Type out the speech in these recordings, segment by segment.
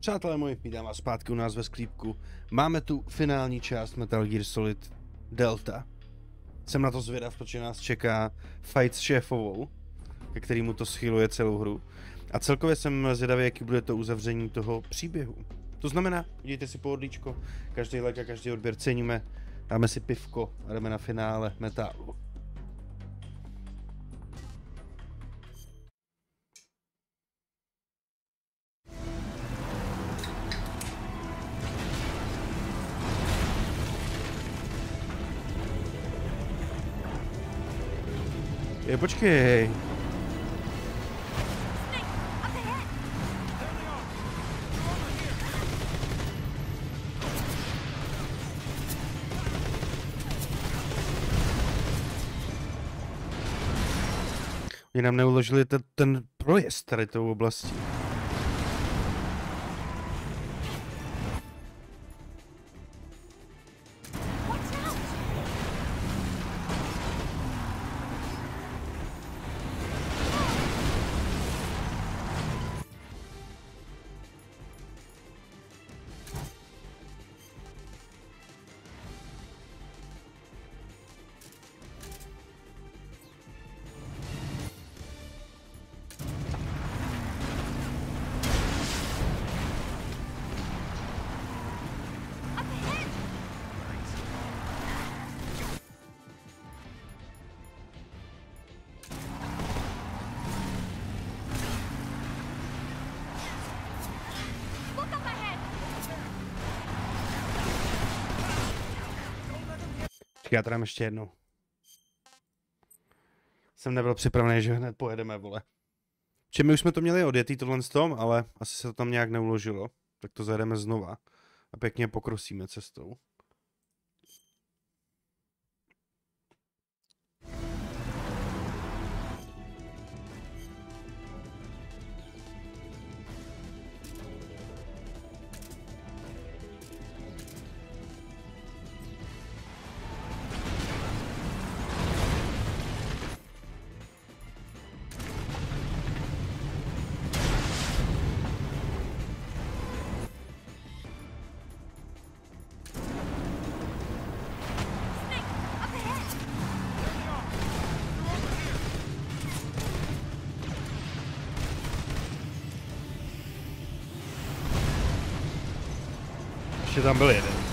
Přátelé moji, vítám vás zpátky u nás ve sklípku. Máme tu finální část Metal Gear Solid Delta. Jsem na to zvědav, protože nás čeká fight s Šéfovou, ke kterému to schyluje celou hru. A celkově jsem zvědavý, jaký bude to uzavření toho příběhu. To znamená, udějte si pohodlíčko, každý like a každý odběr ceníme, dáme si pivko a jdeme na finále Metalu. Počkej. Oni nám neuložili ten projezd tady tou oblastí. Já to dám ještě jednou. Jsem nebyl připravený, že hned pojedeme, vole. Či my už jsme to měli odjetý tohle z tom, ale asi se to tam nějak neuložilo. Tak to zajedeme znova a pěkně pokrosíme cestou. Ještě tam byl jeden.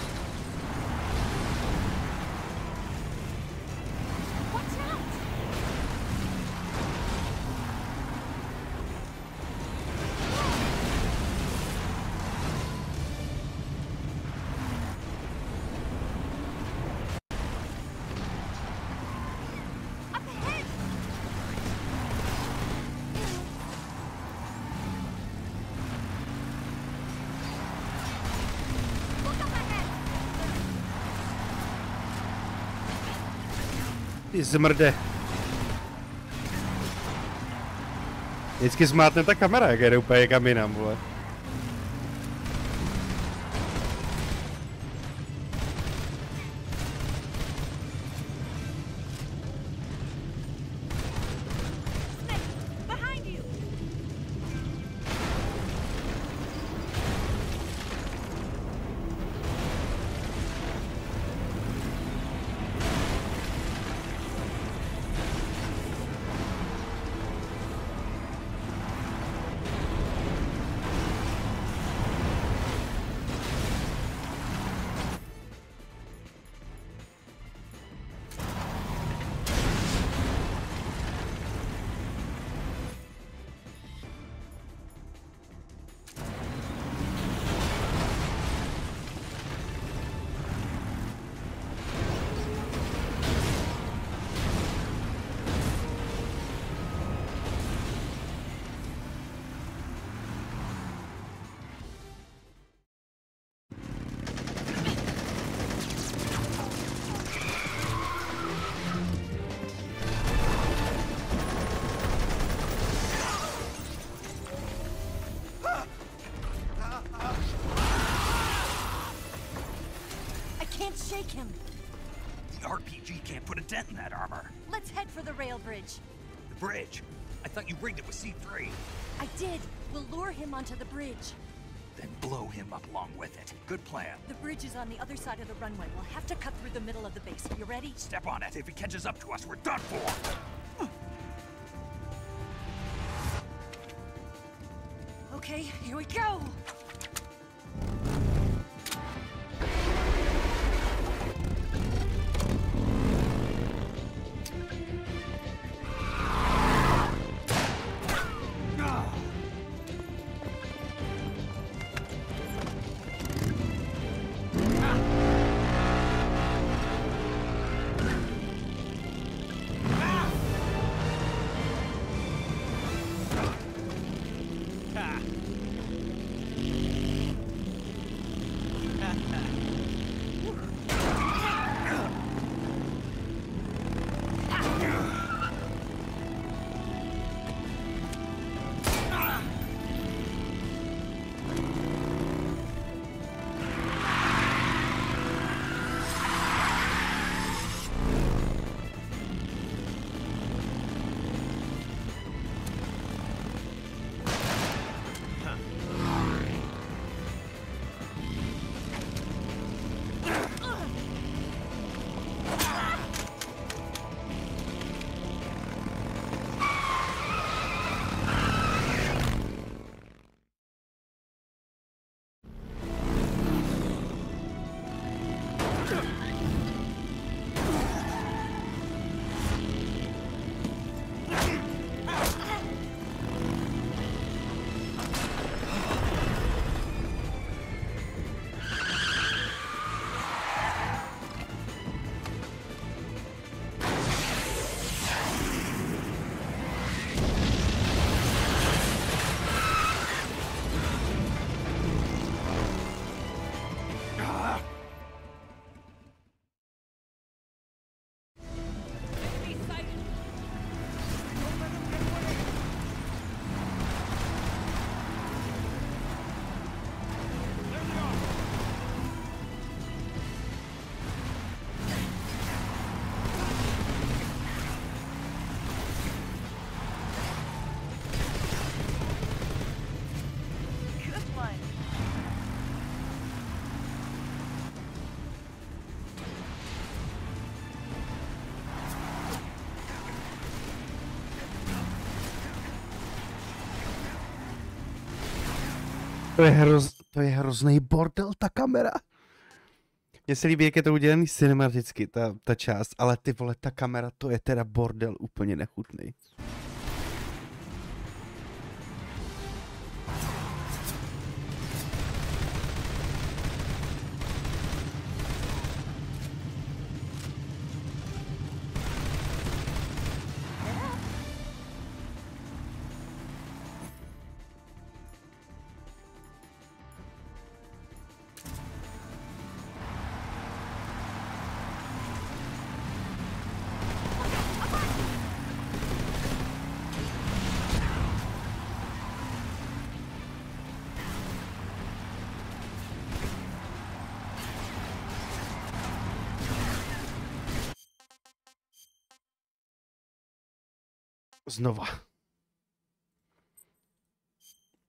Ty zmrde. Vždycky zmátne ta kamera, jak jde úplně někam jinam, vole. Shake him. The RPG can't put a dent in that armor. Let's head for the rail bridge. The bridge? I thought you rigged it with C3. I did. We'll lure him onto the bridge. Then blow him up along with it. Good plan. The bridge is on the other side of the runway. We'll have to cut through the middle of the base. You ready? Step on it. If he catches up to us, we're done for. Okay, here we go! To je hrozný bordel, ta kamera. Mně se líbí, jak je to udělaný cinematicky, ta část, ale ty vole, ta kamera, to je teda bordel úplně nechutný. Znova.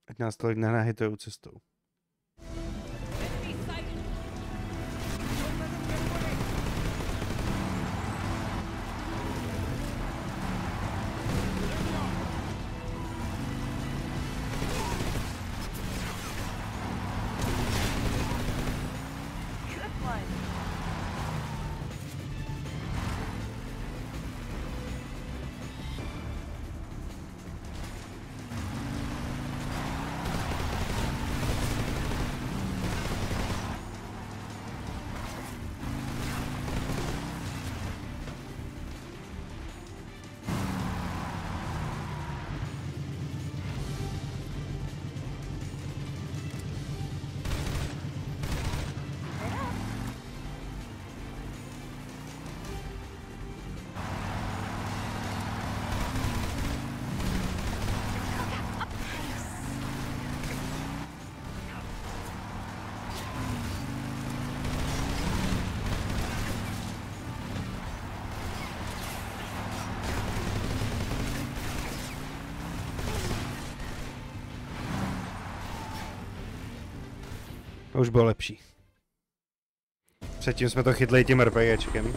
Ať nás tolik nenahitujou cestou. To už bylo lepší. Předtím jsme to chytli tím RPGčkem.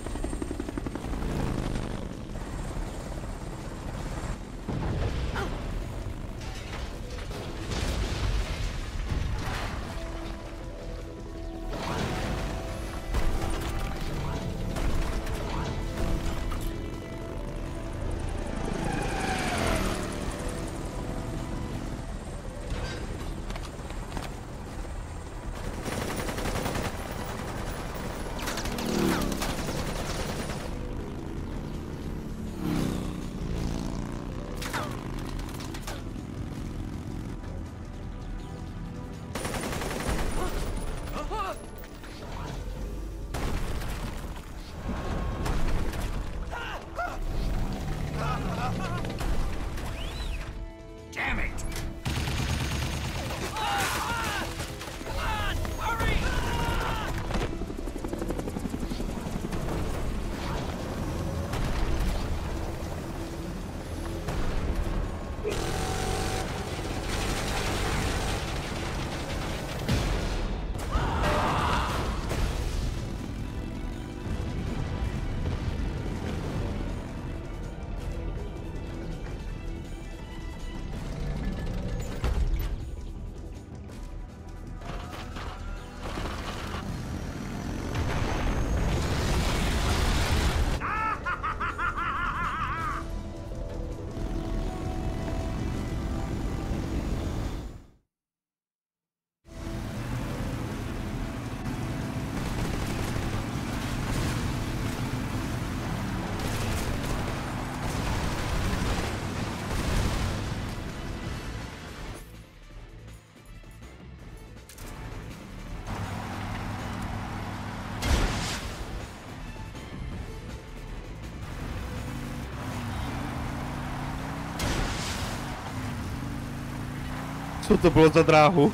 Co to bylo za dráhu?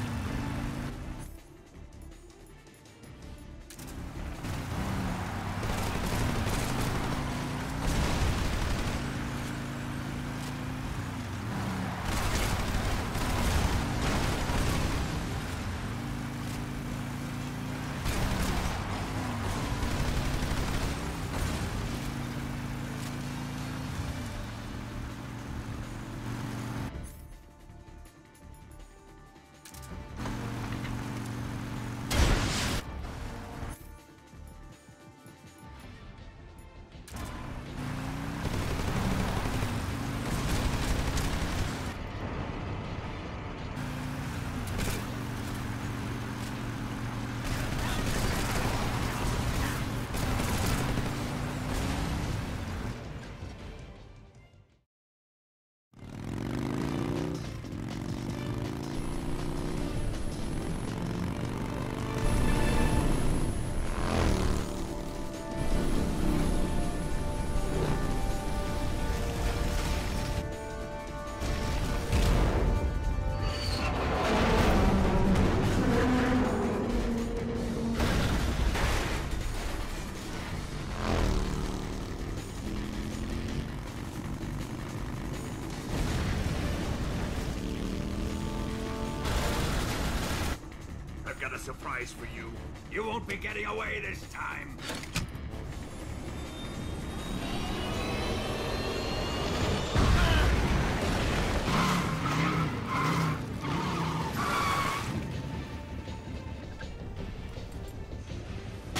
Got a surprise for you. You won't be getting away this time.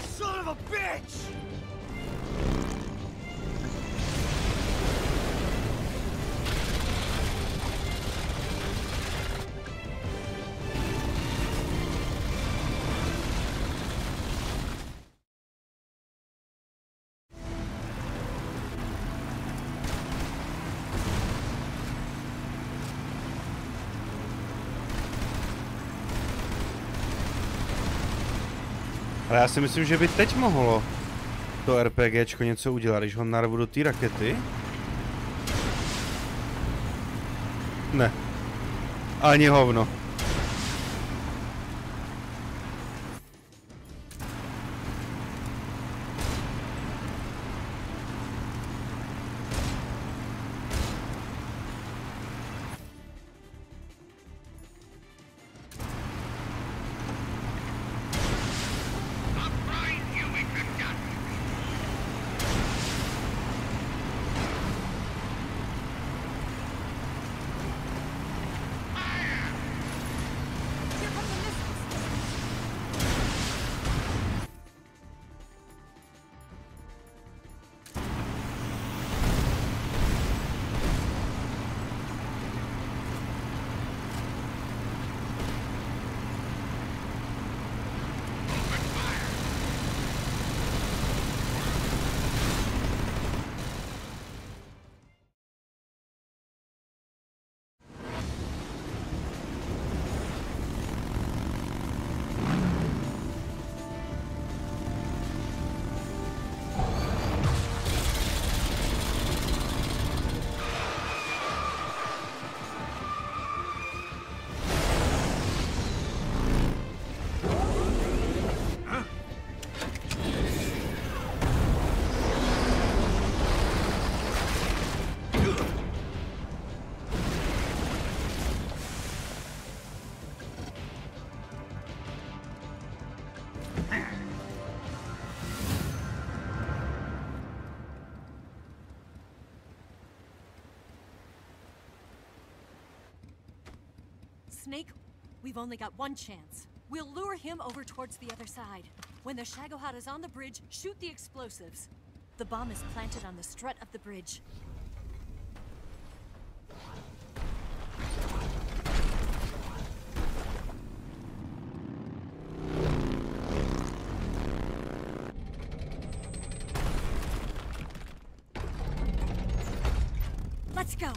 Son of a bitch! Ale já si myslím, že by teď mohlo to RPGčko něco udělat, když ho narvu do té rakety. Ne. Ani hovno. Snake, we've only got one chance. We'll lure him over towards the other side. When the Shagohod is on the bridge, shoot the explosives. The bomb is planted on the strut of the bridge. Let's go.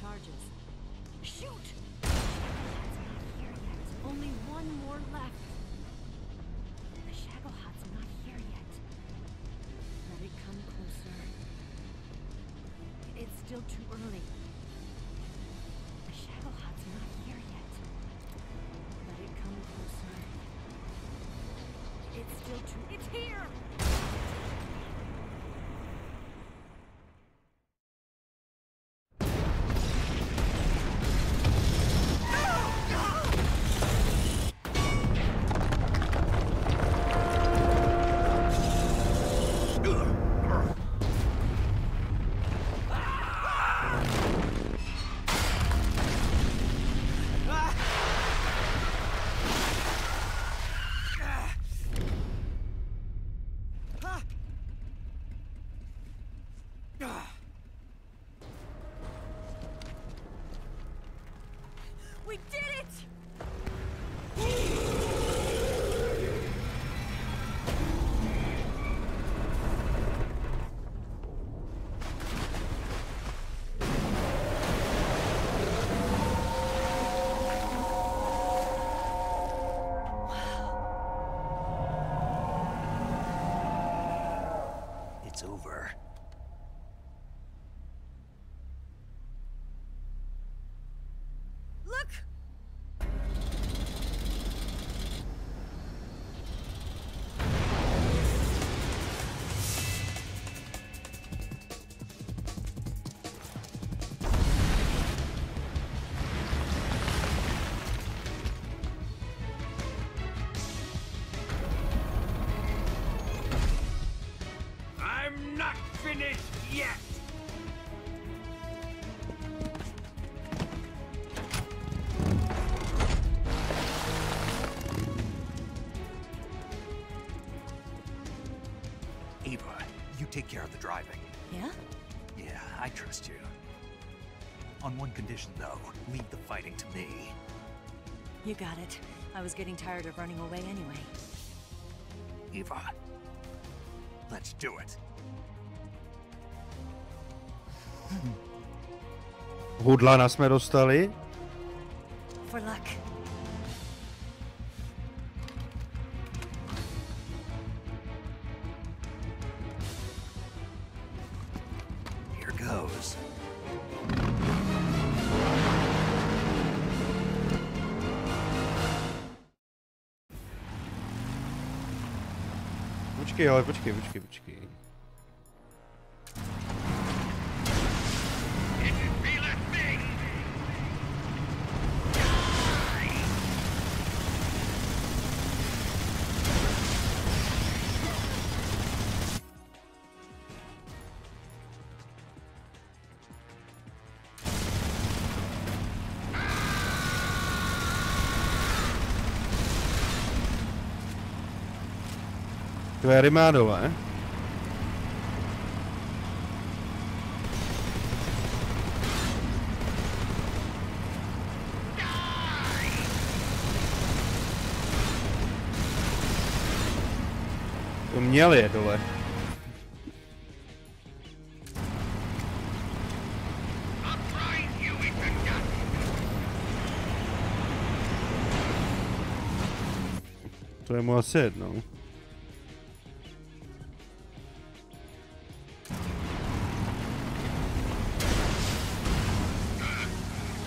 Charges. Shoot! Shagohod's not here yet. Only one more left. The Shagohod's not here yet. Let it come closer. It's still too early. The Shagohod's not here yet. Let it come closer. It's still too... It's here! We did it! It's over. Look! I'm not finished yet! Eva, you take care of the driving. Yeah? Yeah, I trust you. On one condition, though, leave the fighting to me. You got it. I was getting tired of running away anyway. Eva, let's do it. Hudlana jsme dostali. For luck. Here goes. Počkej, ale počkej. To je armádové. měl je dole. To je mu asi jednou.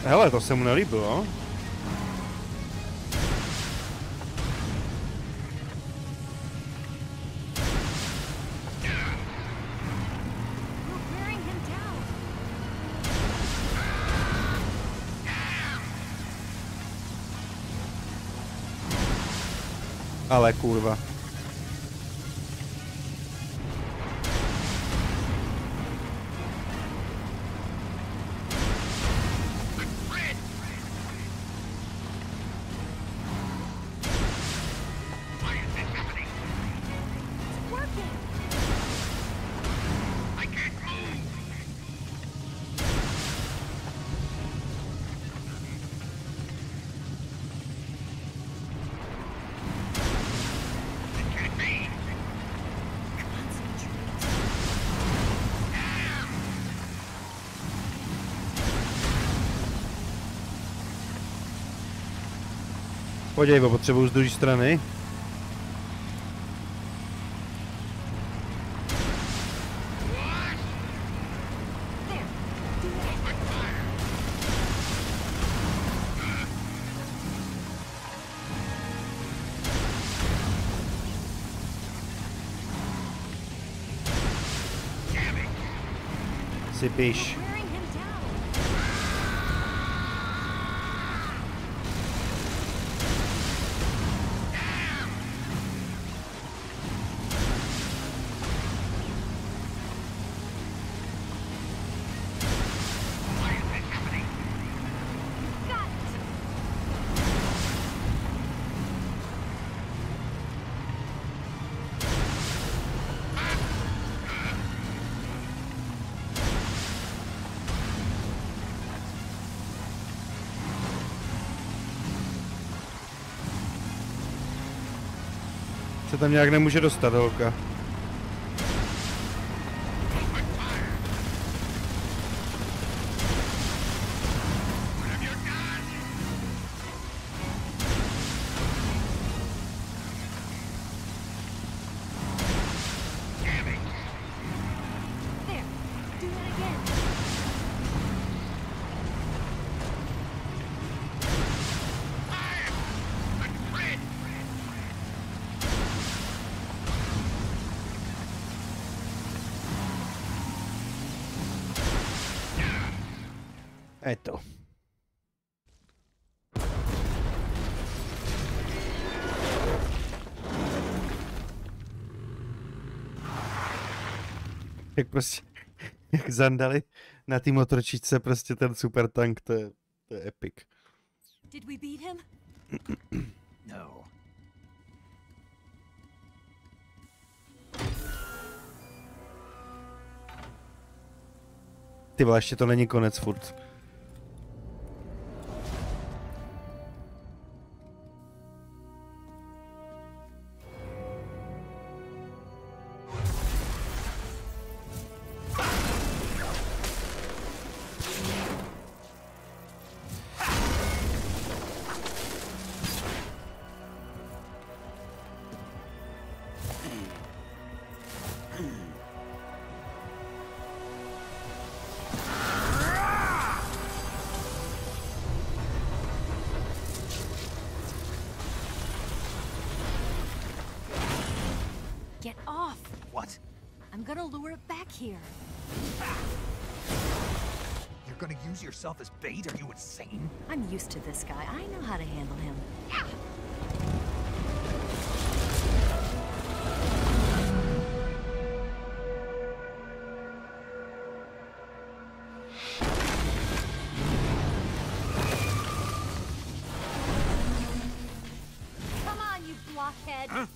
Hele, to se mu nelíbilo. Ale kurva. Podívej, bo potřebuju z druhé strany. Si píš. Se tam nějak nemůže dostat, holka. Eto. Jak prostě, jak zandali na té motorčičce prostě ten super tank, to je epic. Did we beat him? No. Ty vole, ještě to není konec furt. Get off! What? I'm gonna lure it back here. You're gonna use yourself as bait? Are you insane? I'm used to this guy. I know how to handle him. Come on, you blockhead! Huh?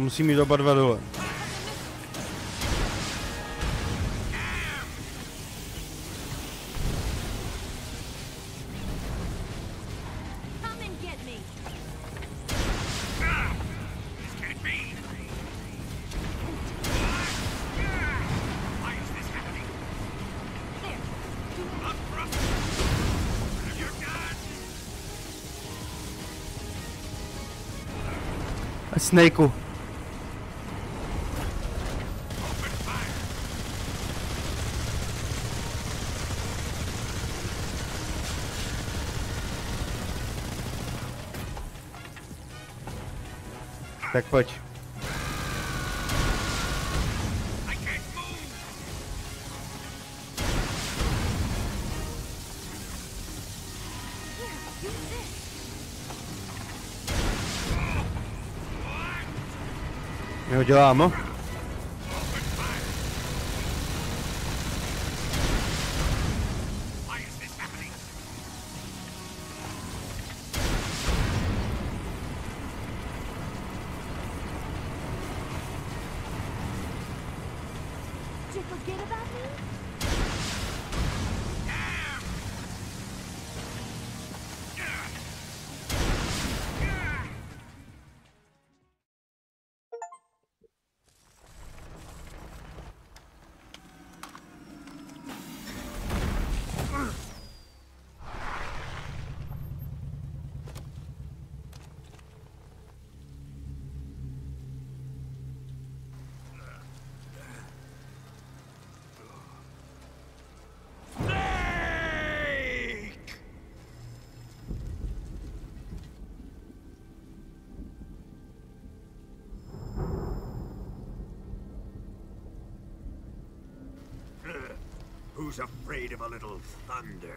To musí mít oba dva dole. Snakeu. Tak pojď. Jo, děláme. Who's afraid of a little thunder?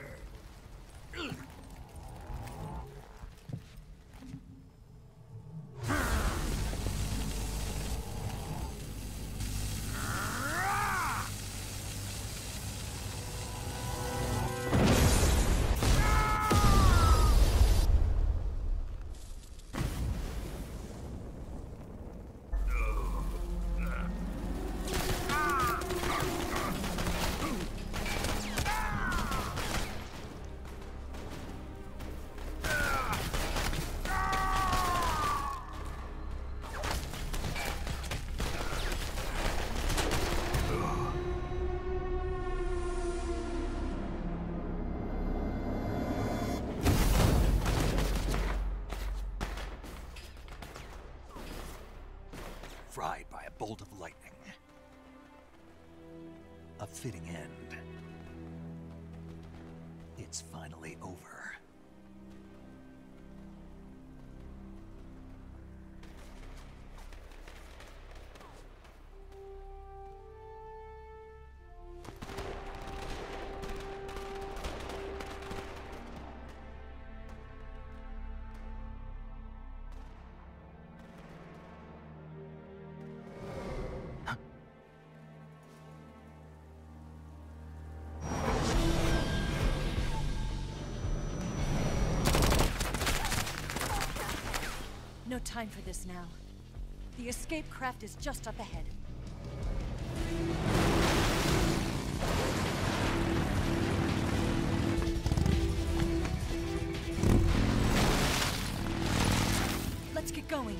Fried by a bolt of lightning. A fitting end. It's finally over. No time for this now. The escape craft is just up ahead. Let's get going.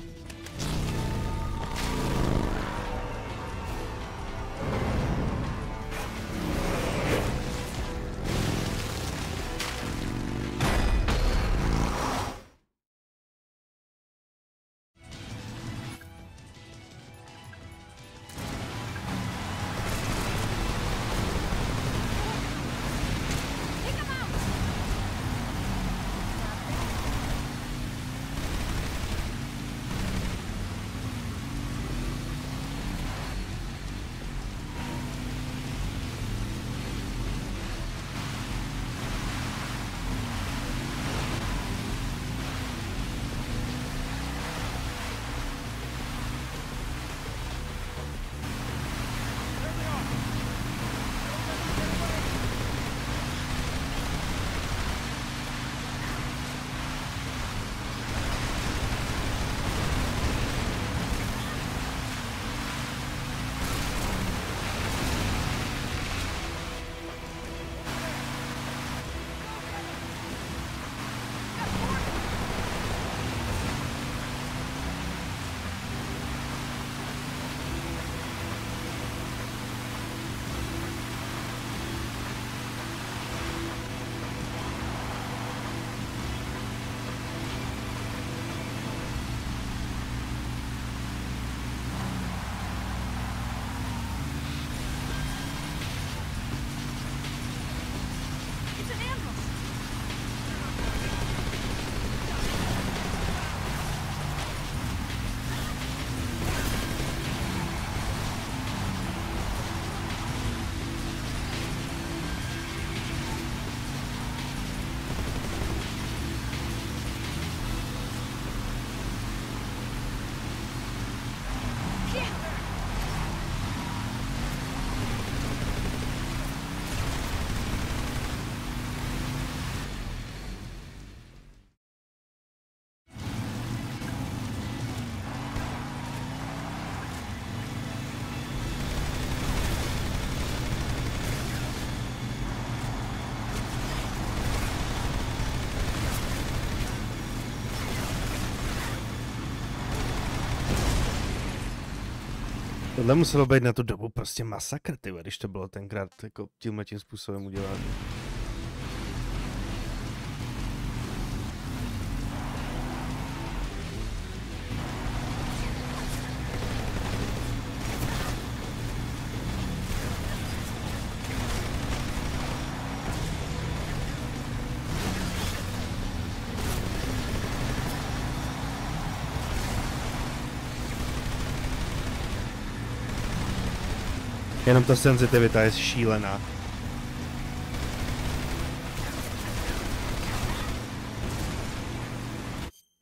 Tohle muselo být na tu dobu prostě masakr, ty, když to bylo tenkrát jako tímhle tím způsobem udělané. Jenom ta senzitivita je šílená.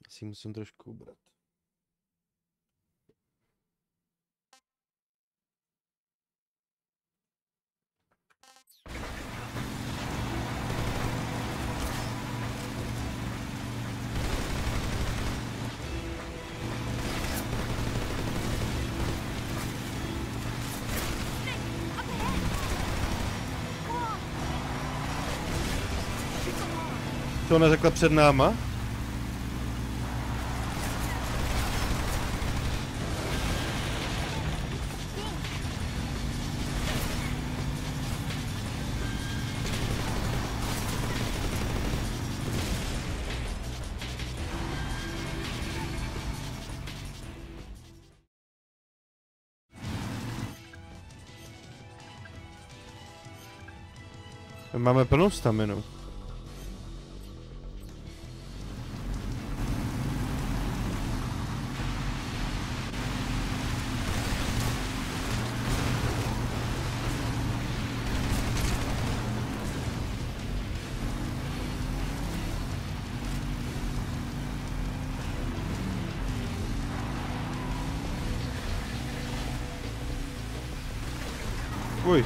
Asi musím trošku ubrat. To neřekla před náma? Máme plnou staminu. Uj.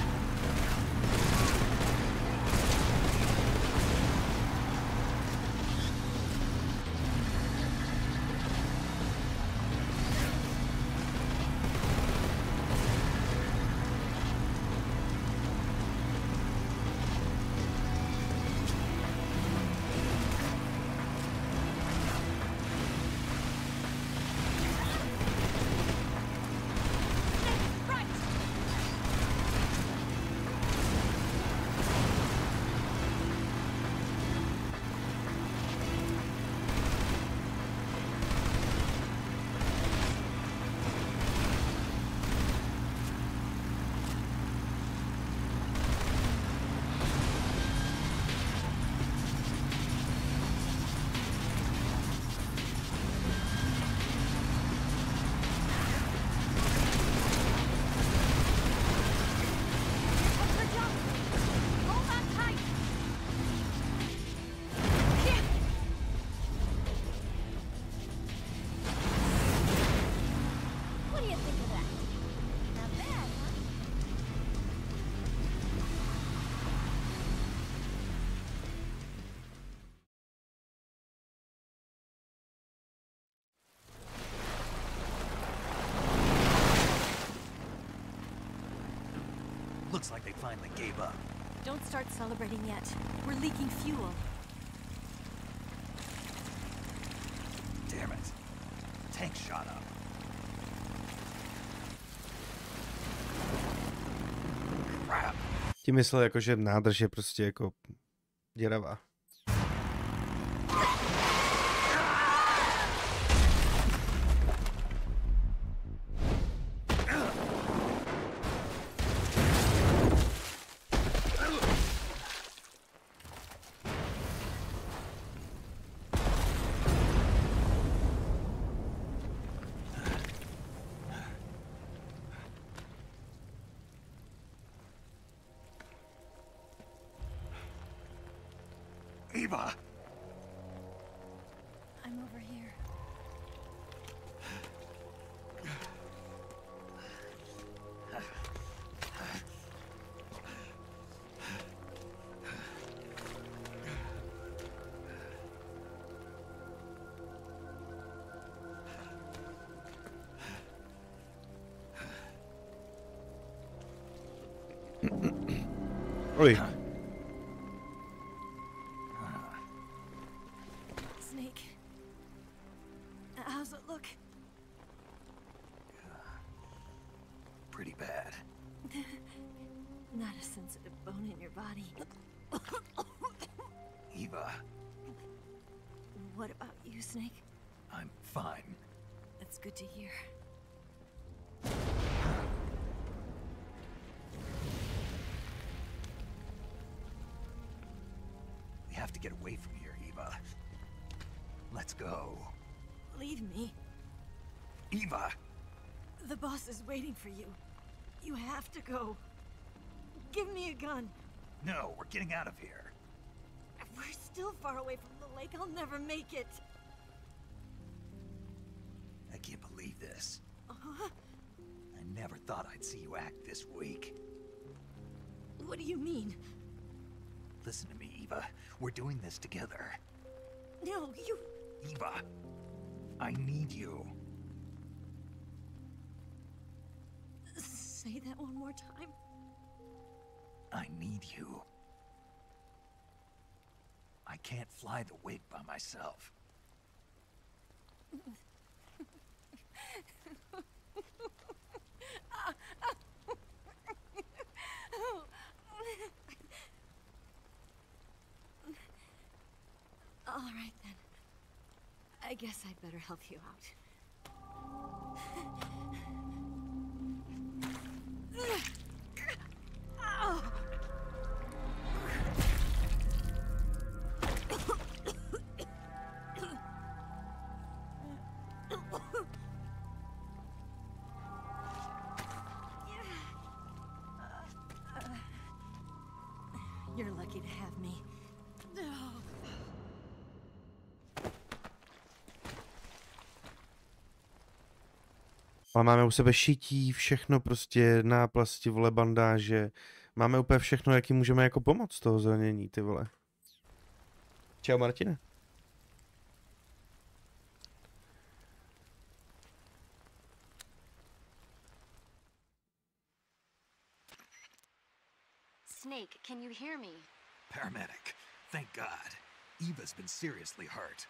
Looks like they finally gave up. Don't start celebrating yet. We're leaking fuel. Damn it. Tank shot up. Crap. Tím myslel jako, že nádrž je prostě jako děravá. Eva! I'm over here. Oj. Snake. How's it look? pretty bad. Not a sensitive bone in your body. Eva, What about you, Snake? I'm fine. That's good to hear. We have to get away from here, Eva. Let's go. Leave me. Eva! The boss is waiting for you. You have to go. Give me a gun. No, we're getting out of here. We're still far away from the lake. I'll never make it. I can't believe this. Uh-huh. I never thought I'd see you act this weak. What do you mean? Listen to me, Eva. We're doing this together. No, you... Eva, I need you. Say that one more time. I need you. I can't fly the wig by myself. All right, then. I guess I'd better help you out. You're lucky to have me. Ale máme u sebe šití, všechno prostě, náplasti, vole, bandáže. Máme úplně všechno, jaký můžeme jako pomoct toho zranění, ty vole. Čau, Martine. Snake, can you hear me? Paramedic, thank God. Eva's been seriously hurt.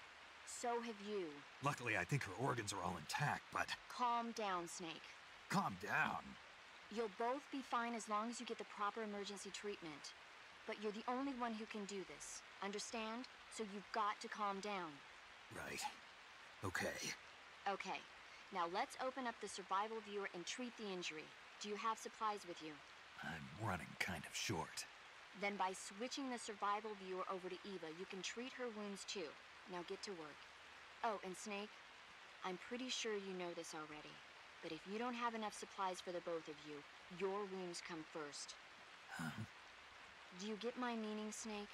So have you. Luckily, I think her organs are all intact, but Calm down, Snake. calm down. You'll both be fine as long as you get the proper emergency treatment. But you're the only one who can do this. Understand? So you've got to calm down. Right. Okay. Okay. Now let's open up the survival viewer and treat the injury. Do you have supplies with you? I'm running kind of short. Then by switching the survival viewer over to Eva, you can treat her wounds too. Now get to work. Oh, and Snake, I'm pretty sure you know this already, but if you don't have enough supplies for the both of you, your wounds come first. Huh? Do you get my meaning, Snake?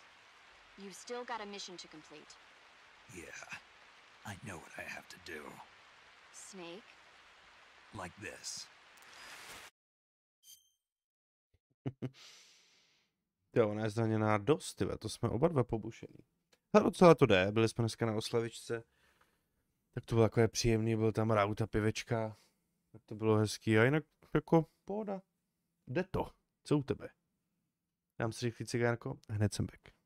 You've still got a mission to complete. Yeah. I know what I have to do. Snake? Like this. Jo, ona je zraněná dost, tyve, to jsme oba dva pobušení. A docela to jde, byli jsme dneska na oslavičce. Tak to bylo takové příjemný, byl tam raut a pivečka. Tak to bylo hezký a jinak jako pohoda. Jde to. Co u tebe? Dám si rychlý cigárko a hned jsem back.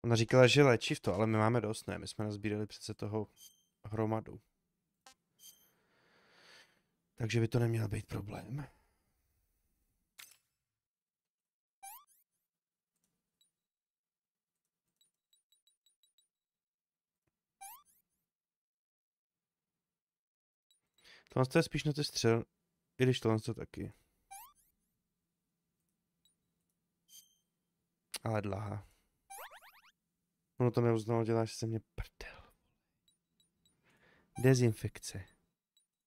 Ona říkala, že léčiv to, ale my máme dost, ne? My jsme nazbírali přece toho hromadu. Takže by to neměl být problém. Tohle je spíš na ty střel, i když tohle to taky. Ale dlhá. Ono to neuznalo, děláš se mě prdel. Dezinfekce.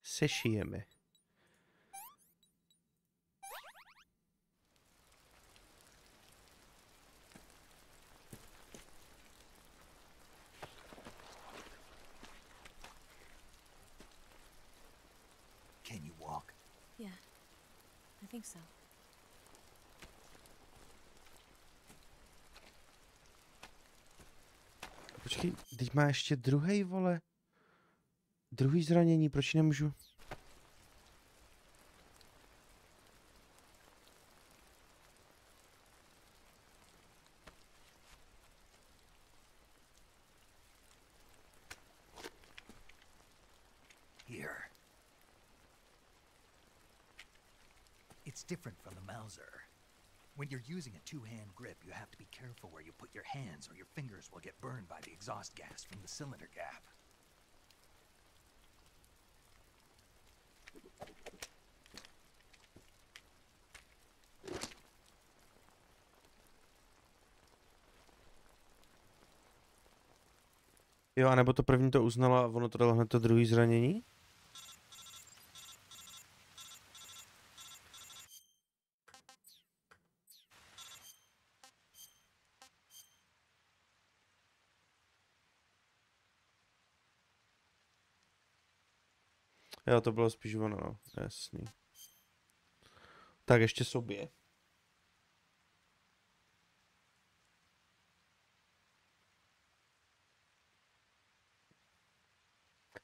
Sešijeme. Can you walk? Yeah, I think so. Počkej, teď má ještě druhý, vole. Druhý zranění, proč nemůžu? Here. It's different from the Mauser. When you're using a two-hand grip, you have to be careful where you put your hands or your fingers will get burned by the exhaust gas from the cylinder gap. Jo, anebo to první to uznalo a ono to dalo hned to druhý zranění? Jo, to bylo spíš ono, no. Jasný. Tak ještě sobě.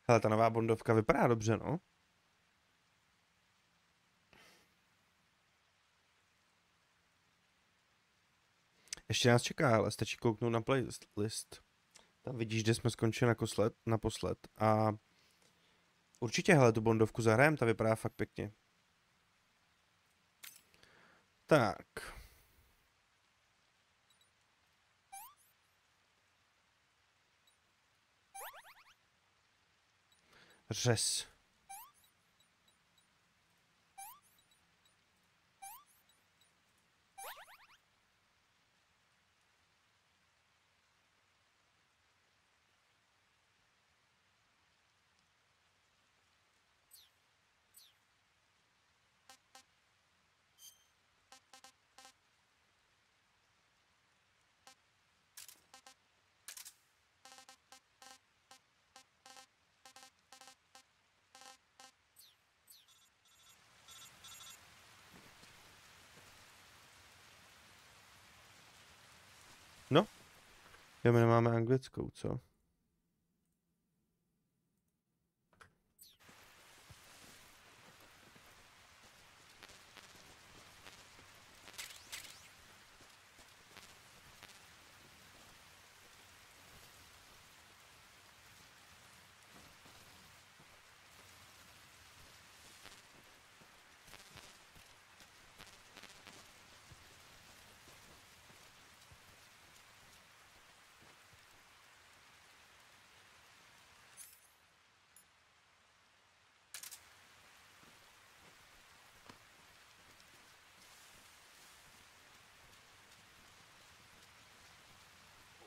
Hele, ta nová bondovka vypadá dobře, no. Ještě nás čeká, ale stačí kouknout na playlist. Tam vidíš, kde jsme skončili naposled. A určitě, hele, tu bondovku zahrajem, ta vypadá fakt pěkně. Tak. Řez. No. Jo, my nemáme anglickou, co?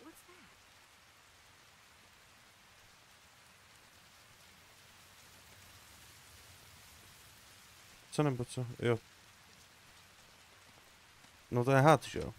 What's that? Co nebo co? Jo. No to je had, že jo?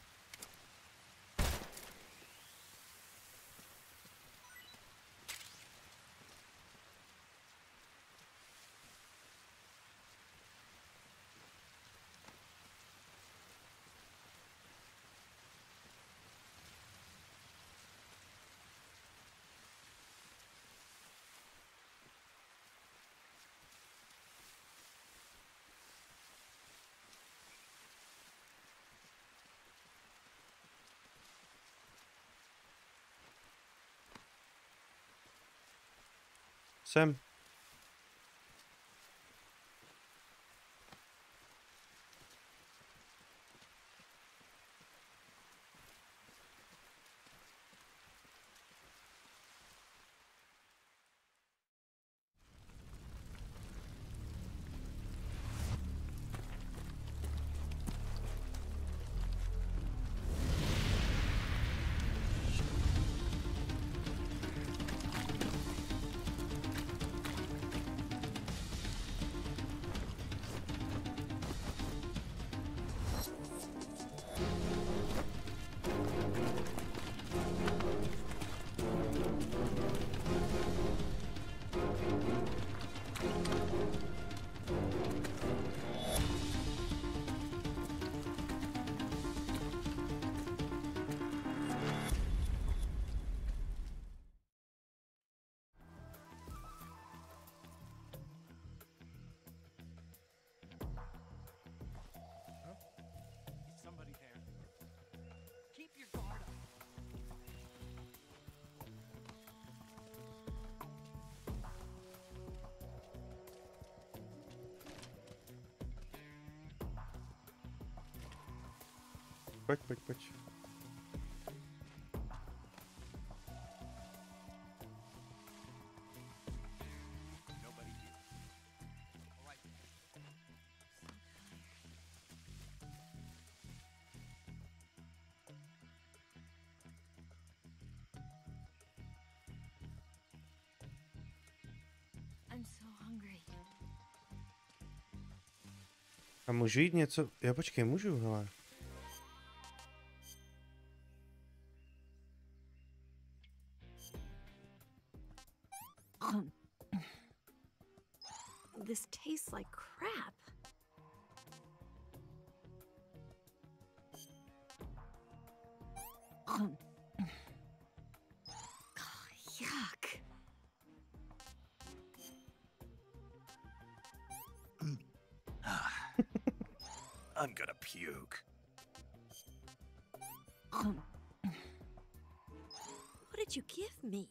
Jsem. Somebody there. Keep your guard up. Pojď, pojď, pojď. Nobody here. All right. I'm so hungry. A můžu jít něco? Jo, počkej, můžu, hele. This tastes like crap. Yuck. I'm gonna puke. What did you give me?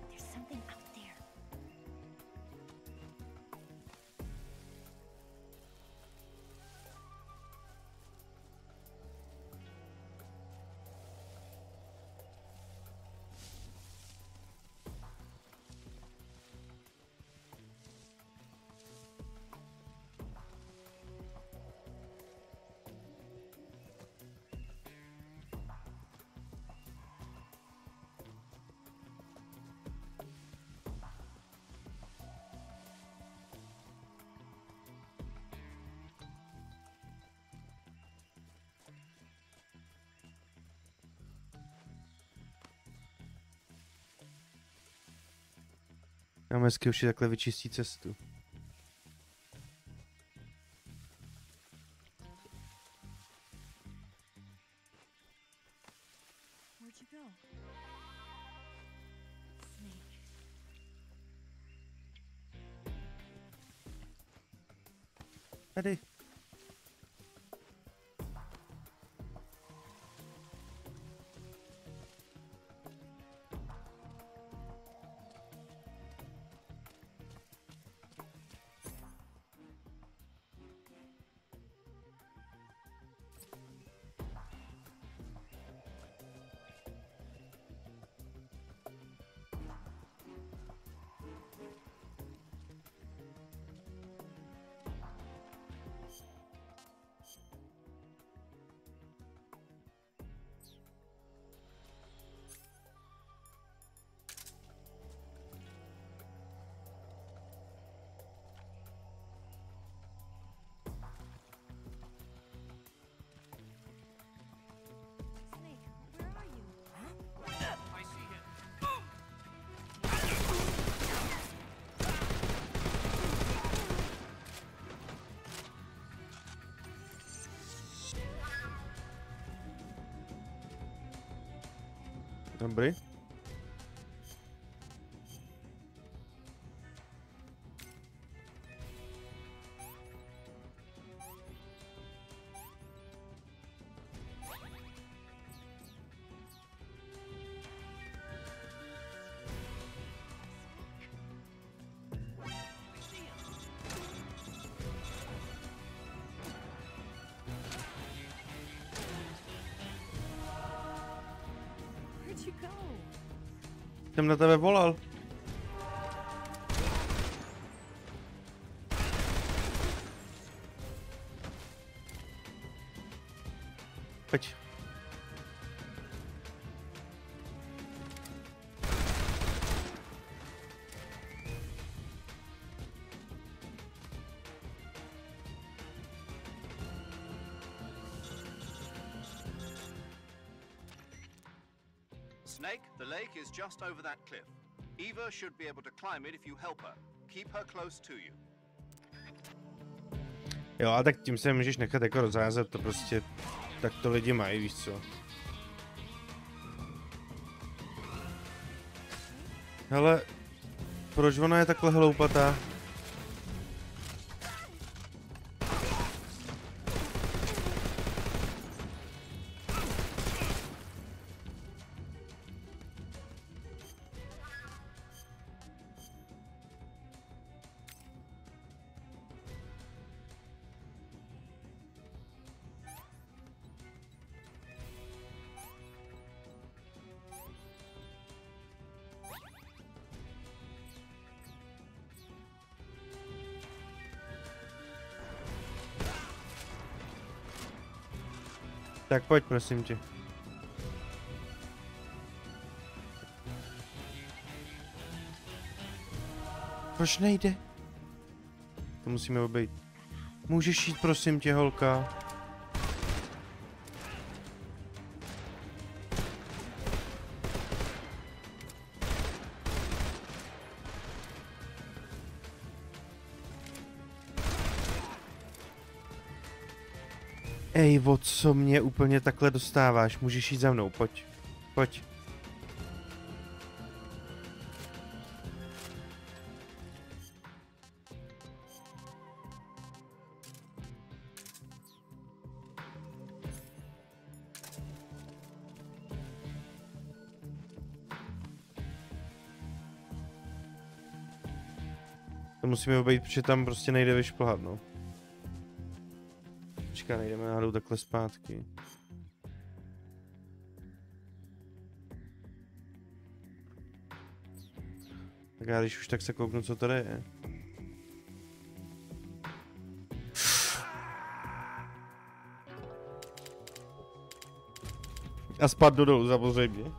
There's something out there. Mám hezky už takhle vyčistí cestu. Where'd you go? Snake. Tady. Snake, where are you? I see him. Dobrý. you go? Jsem na tebe volal. Pojď. Snake, the lake is just over that cliff. Eva should be able to climb it if you help her. Keep her close to you. Jo, a tak tím se můžeš nechat jako rozházet, to prostě, tak to lidi mají, víš co. Hele, proč ona je takhle hloupatá? Tak pojď, prosím tě. Proč nejde? To musíme obejít. Můžeš jít, prosím tě, holka. Ej, o co mě úplně takhle dostáváš? Můžeš jít za mnou, pojď. Pojď. To musíme obejít, protože tam prostě nejde vyšplhat, no. Počká, nejdeme náhodou takhle zpátky. Tak já když už tak se kouknu, co tady je. A spad do dolů, samozřejmě.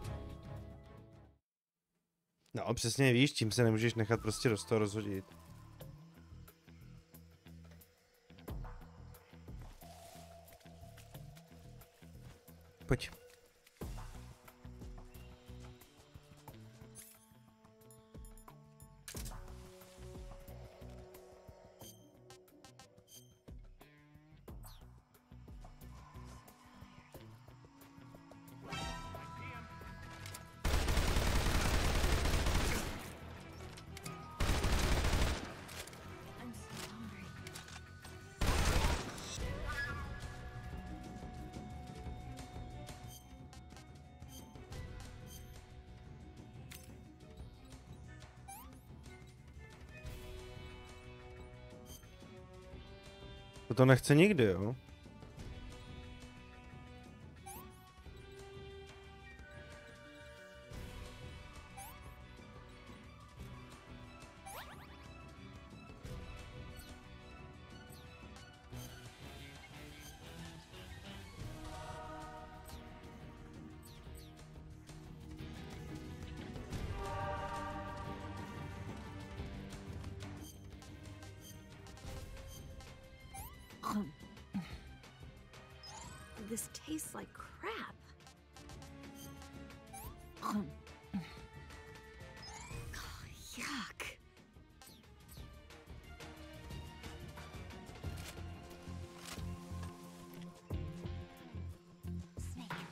No, přesně víš, tím se nemůžeš nechat prostě do toho rozhodit. Pojď. To nechce nikdy, jo? This tastes like crap. Yuck. Snake.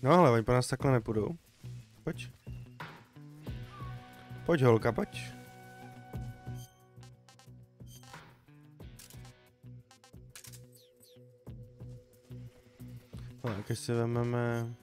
No ale oni po nás takhle nepůjdou. Pojď. Pojď holka, pojď. Tak, si vememe...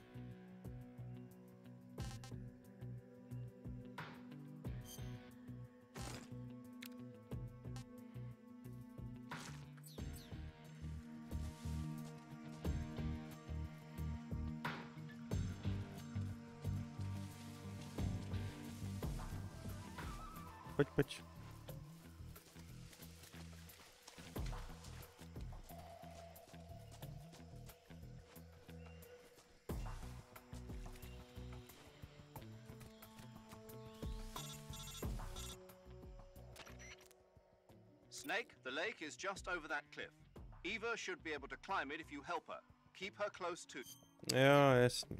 Pojď, pojď. Snake, the lake is just over that cliff. Eva should be able to climb it if you help her. Keep her close to... Jo, jasně.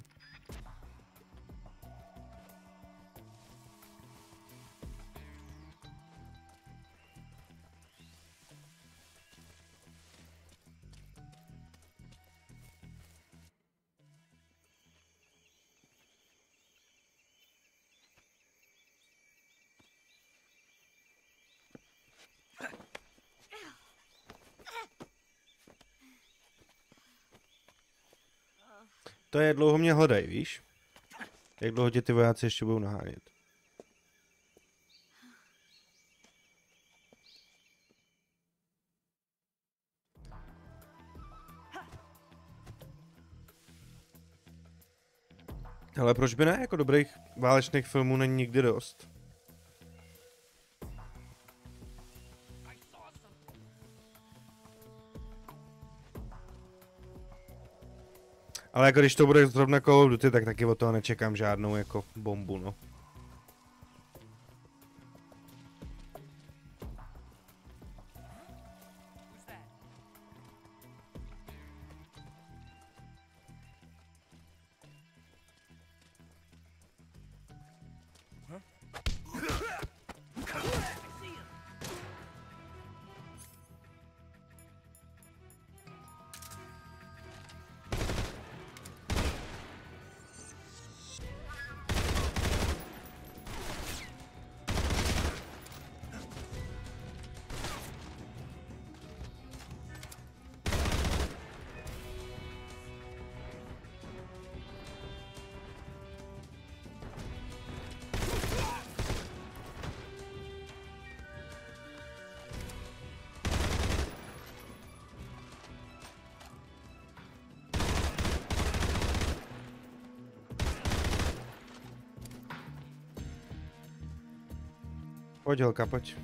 To je, dlouho mě hledají, víš? Jak dlouho tě ty vojáci ještě budou nahánět? Ale proč by ne? Jako dobrých válečných filmů není nikdy dost. Ale jako když to bude zrovna Call of Duty, tak taky od toho nečekám žádnou jako bombu, no. Pojď holka, pojď.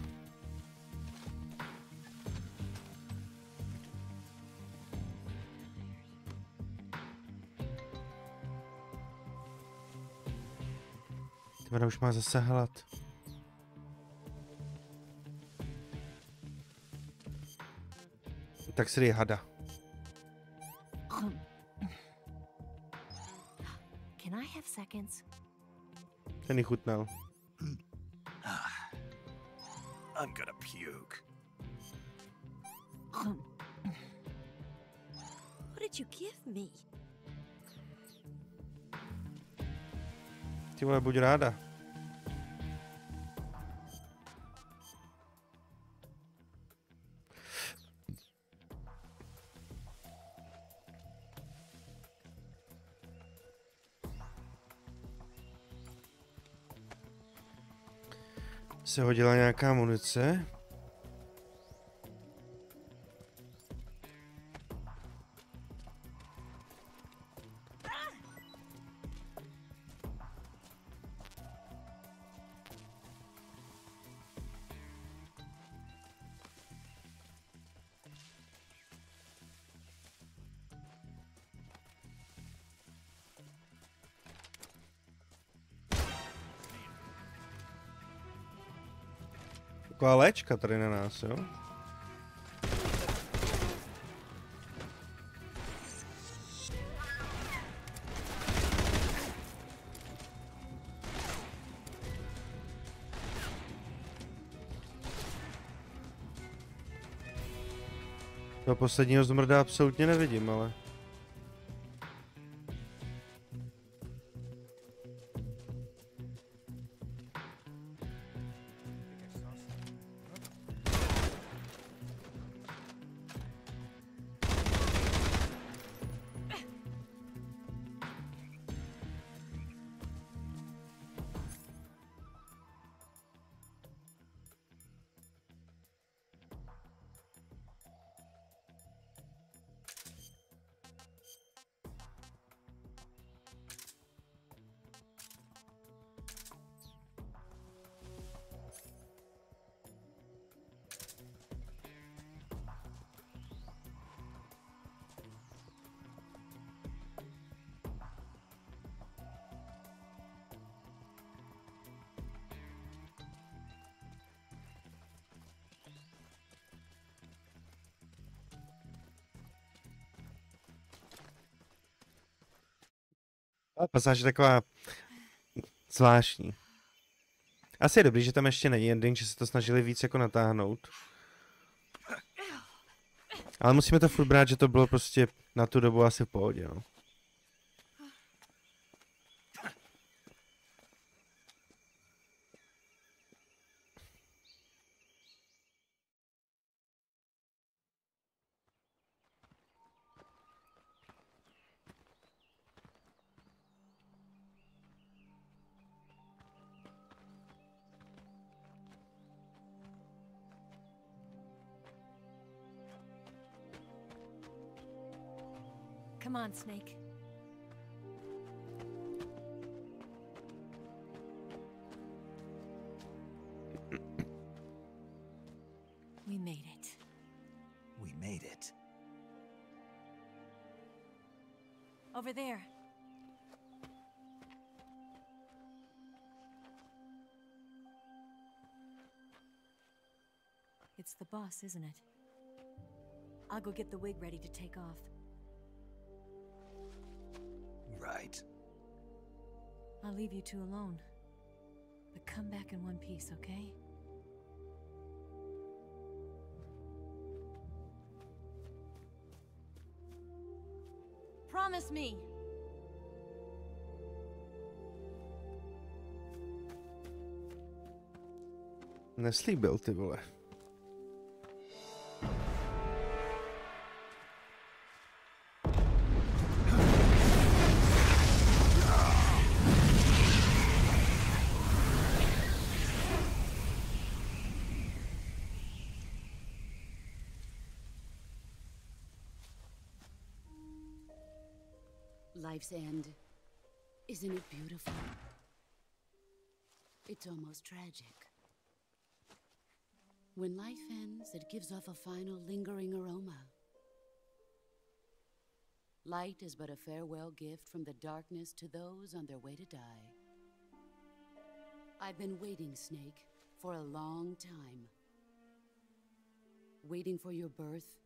Tyhle už má zase hlad. Tak si dej hada. Can I have seconds? Ten jí chutnal. I'm gonna puke. What did you give me? Ty vole, buď ráda. Se hodila nějaká munice. Taková léčka tady na nás, jo? Do posledního zmrda absolutně nevidím, ale... Ale pasáž je taková zvláštní. Asi je dobrý, že tam ještě není ending, že se to snažili víc jako natáhnout. Ale musíme to furt brát, že to bylo prostě na tu dobu asi v pohodě, no. Come on, Snake. We made it. We made it. Over there. It's the boss, isn't it? I'll go get the wig ready to take off. Right. I'll leave you two alone. But come back in one piece, okay? Promise me! Neslíbil, ty vole. Life's end. Isn't it beautiful? It's almost tragic. When life ends, it gives off a final lingering aroma. Light is but a farewell gift from the darkness to those on their way to die. I've been waiting, Snake, for a long time. Waiting for your birth,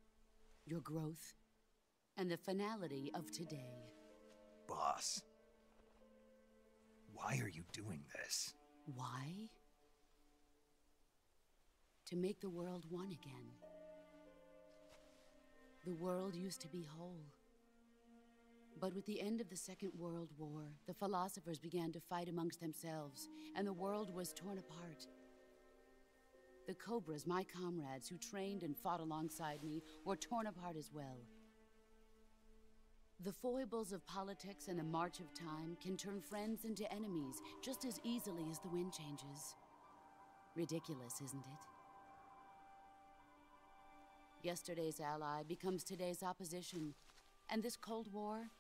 your growth, and the finality of today. Boss. Why are you doing this? Why? To make the world one again. The world used to be whole. But with the end of the Second World War, the philosophers began to fight amongst themselves, and the world was torn apart. The Cobras, my comrades who trained and fought alongside me, were torn apart as well. The foibles of politics and the march of time can turn friends into enemies just as easily as the wind changes. Ridiculous, isn't it? Yesterday's ally becomes today's opposition. And this Cold War?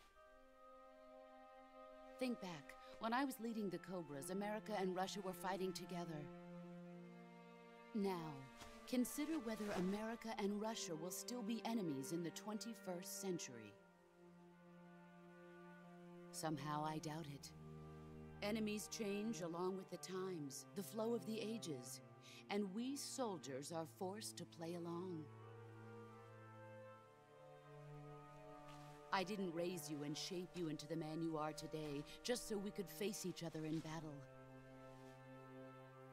Think back. When I was leading the Cobras, America and Russia were fighting together. Now, consider whether America and Russia will still be enemies in the 21st century. Somehow I doubt it. Enemies change along with the times, the flow of the ages, and we soldiers are forced to play along. I didn't raise you and shape you into the man you are today just so we could face each other in battle.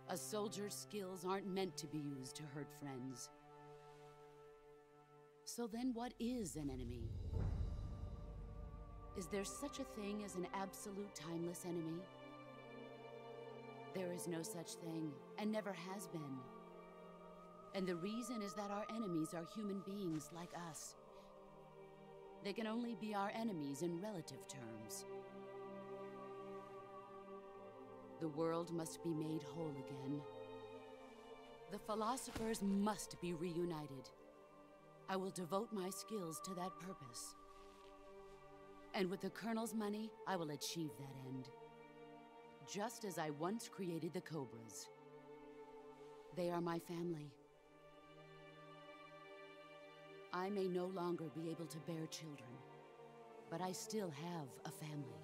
A soldier's skills aren't meant to be used to hurt friends. So then what is an enemy? Is there such a thing as an absolute timeless enemy? There is no such thing, and never has been. And the reason is that our enemies are human beings like us. They can only be our enemies in relative terms. The world must be made whole again. The philosophers must be reunited. I will devote my skills to that purpose. And with the Colonel's money, I will achieve that end. Just as I once created the Cobras. They are my family. I may no longer be able to bear children, but I still have a family.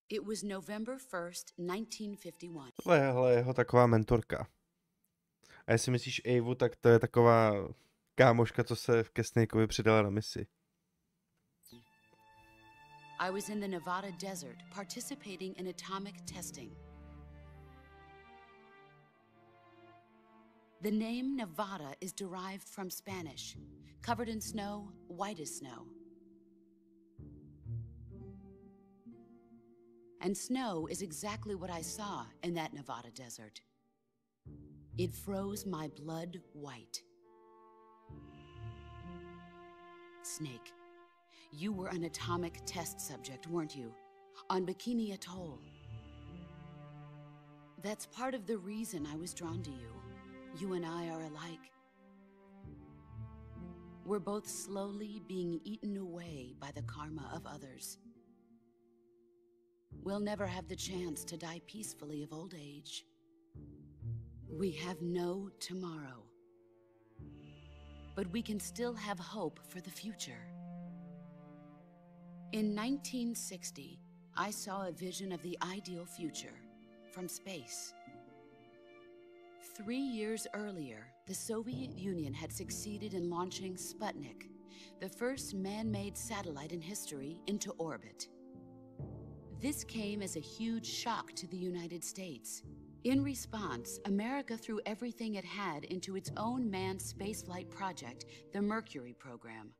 It was November 1st, 1951. Tohle je jeho taková mentorka. A jestli myslíš EVO, tak to je taková kámoška, co se ke Snakeovi přidala na misi. I was in the Nevada desert participating in atomic testing. The name Nevada is derived from Spanish, covered in snow, white as snow. And snow is exactly what I saw in that Nevada desert. It froze my blood white. Snake, you were an atomic test subject, weren't you? On Bikini Atoll. That's part of the reason I was drawn to you. You and I are alike. We're both slowly being eaten away by the karma of others. We'll never have the chance to die peacefully of old age. We have no tomorrow. But we can still have hope for the future. In 1960, I saw a vision of the ideal future from space. 3 years earlier, the Soviet Union had succeeded in launching Sputnik, the first man-made satellite in history, into orbit. This came as a huge shock to the United States. In response, America threw everything it had into its own manned spaceflight project, the Mercury program.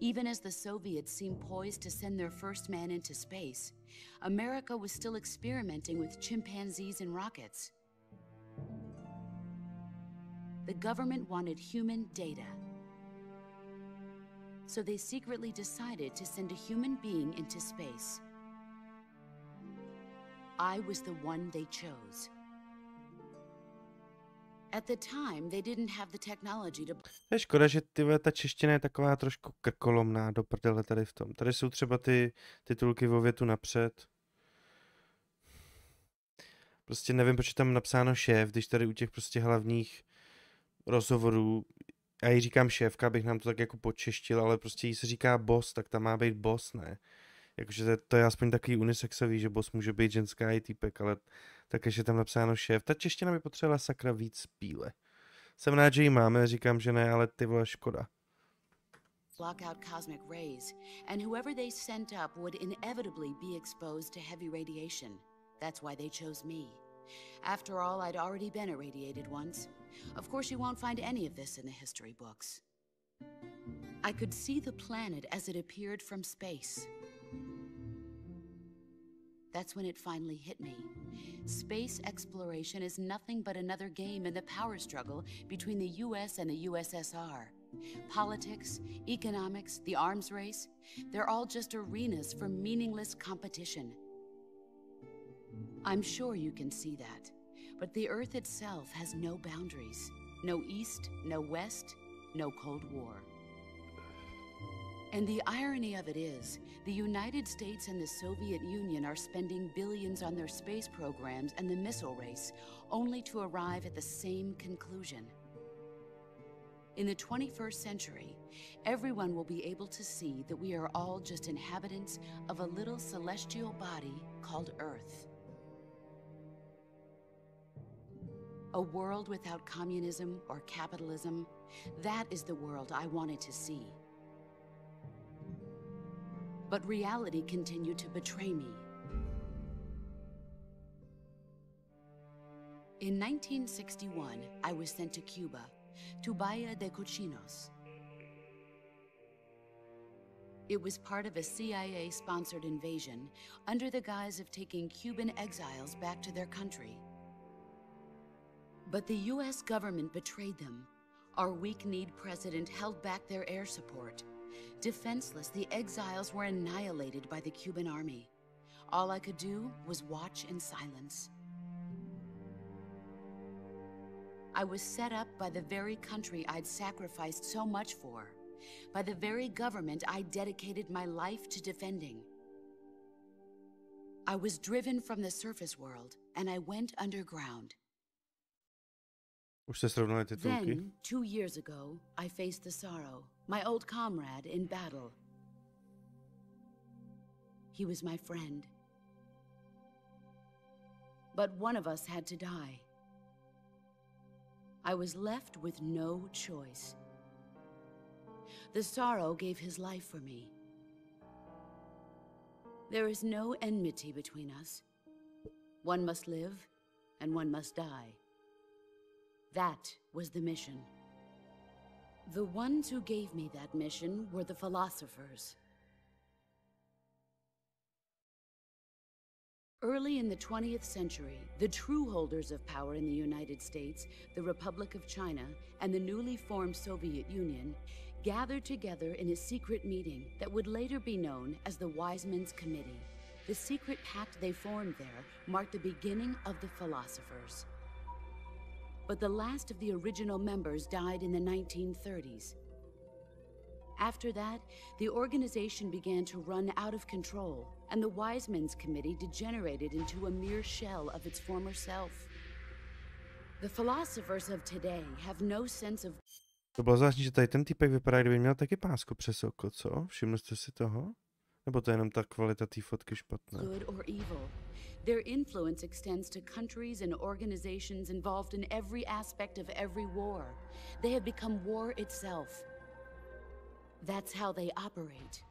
Even as the Soviets seemed poised to send their first man into space, America was still experimenting with chimpanzees and rockets. The government wanted human data. So they secretly decided to send a human being into space. I was the one they chose. At the time, they didn't have the technology to... Je škoda, že ta čeština je taková trošku krkolomná do prdele tady v tom. Tady jsou třeba ty titulky o větu napřed. Prostě nevím, proč je tam napsáno šéf, když tady u těch prostě hlavních rozhovorů, já jí říkám šéfka, abych nám to tak jako počeštil, ale prostě jí se říká boss, tak tam má být boss, ne? Jakože to je aspoň takový unisexový, že boss může být ženská i týpek, ale takže tam napsáno šéf. Ta čeština by potřebovala sakra víc píle. Jsem rád, že ji máme, říkám, že ne, ale ty vole, škoda. Block out cosmic rays, and whoever they sent up would inevitably be exposed to heavy radiation. That's why they chose me. After all, I'd already been irradiated once. Of course, you won't find any of this in the history books. I could see the planet as it appeared from space. That's when it finally hit me. Space exploration is nothing but another game in the power struggle between the US and the USSR. Politics, economics, the arms race, they're all just arenas for meaningless competition. I'm sure you can see that, but the Earth itself has no boundaries. No East, no West, no Cold War. And the irony of it is, the United States and the Soviet Union are spending billions on their space programs and the missile race, only to arrive at the same conclusion. In the 21st century, everyone will be able to see that we are all just inhabitants of a little celestial body called Earth. A world without communism or capitalism, that is the world I wanted to see. But reality continued to betray me. In 1961, I was sent to Cuba, to Bahia de Cochinos. It was part of a CIA-sponsored invasion under the guise of taking Cuban exiles back to their country. But the US government betrayed them. Our weak-kneed president held back their air support. Defenseless, the exiles were annihilated by the Cuban army. All I could do was watch in silence. I was set up by the very country I'd sacrificed so much for, by the very government I dedicated my life to defending. I was driven from the surface world, and I went underground. Then, 2 years ago, I faced the sorrow, my old comrade in battle. He was my friend. But one of us had to die. I was left with no choice. The sorrow gave his life for me. There is no enmity between us. One must live, and one must die. That was the mission. The ones who gave me that mission were the philosophers. Early in the 20th century, the true holders of power in the United States, the Republic of China, and the newly formed Soviet Union gathered together in a secret meeting that would later be known as the Wise Men's Committee. The secret pact they formed there marked the beginning of the philosophers. But the last of the original members died in the 1930s. After that, the organization began to run out of control, and the Wise Men's Committee degenerated into a mere shell of its former self. The philosophers of today have no sense of... To bylo zvláštní, že tady ten typek vypadá, kdyby měl taky pásku přes oko, co? Všimli jste si toho? Nebo to je jenom ta kvalita té fotky špatná? Good or evil. Their influence extends to countries and organizations involved in every aspect of every war. They have become war itself. That's how they operate.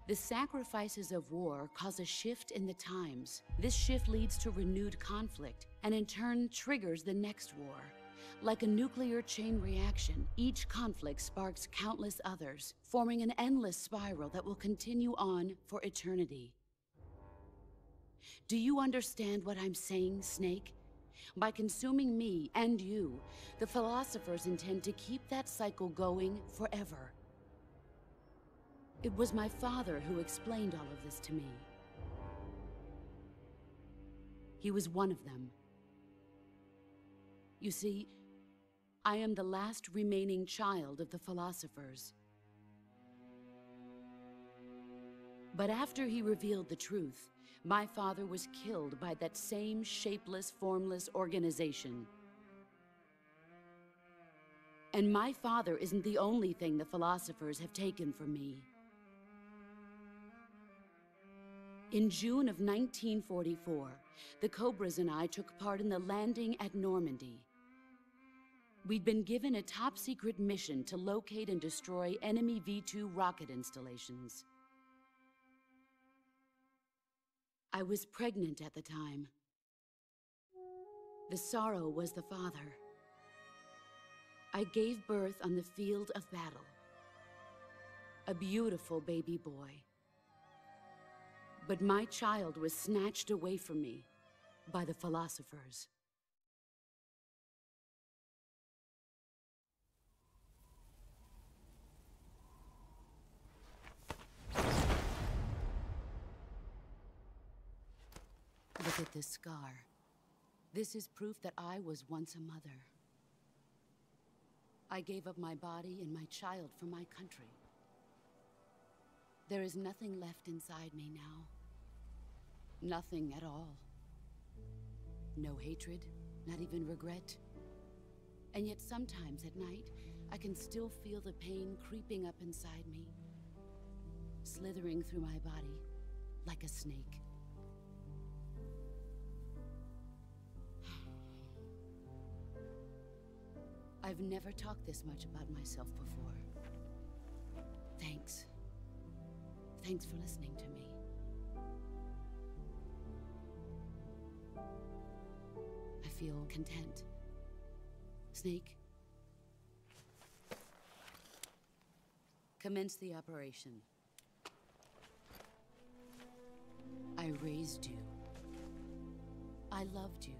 The sacrifices of war cause a shift in the times. This shift leads to renewed conflict, and in turn triggers the next war. Like a nuclear chain reaction, each conflict sparks countless others, forming an endless spiral that will continue on for eternity. Do you understand what I'm saying, Snake? By consuming me and you, the philosophers intend to keep that cycle going forever. It was my father who explained all of this to me. He was one of them. You see, I am the last remaining child of the philosophers. But after he revealed the truth, my father was killed by that same shapeless, formless organization. And my father isn't the only thing the philosophers have taken from me. In June of 1944, the Cobras and I took part in the landing at Normandy. We'd been given a top-secret mission to locate and destroy enemy V-2 rocket installations. I was pregnant at the time. The sorrow was the father. I gave birth on the field of battle. A beautiful baby boy. But my child was snatched away from me by the philosophers. Look at this scar. This is proof that I was once a mother. I gave up my body and my child for my country. There is nothing left inside me now. Nothing at all. No hatred, not even regret. And yet sometimes at night, I can still feel the pain creeping up inside me, slithering through my body like a snake. I've never talked this much about myself before. Thanks. Thanks for listening to me. I feel content. Snake, commence the operation. I raised you. I loved you.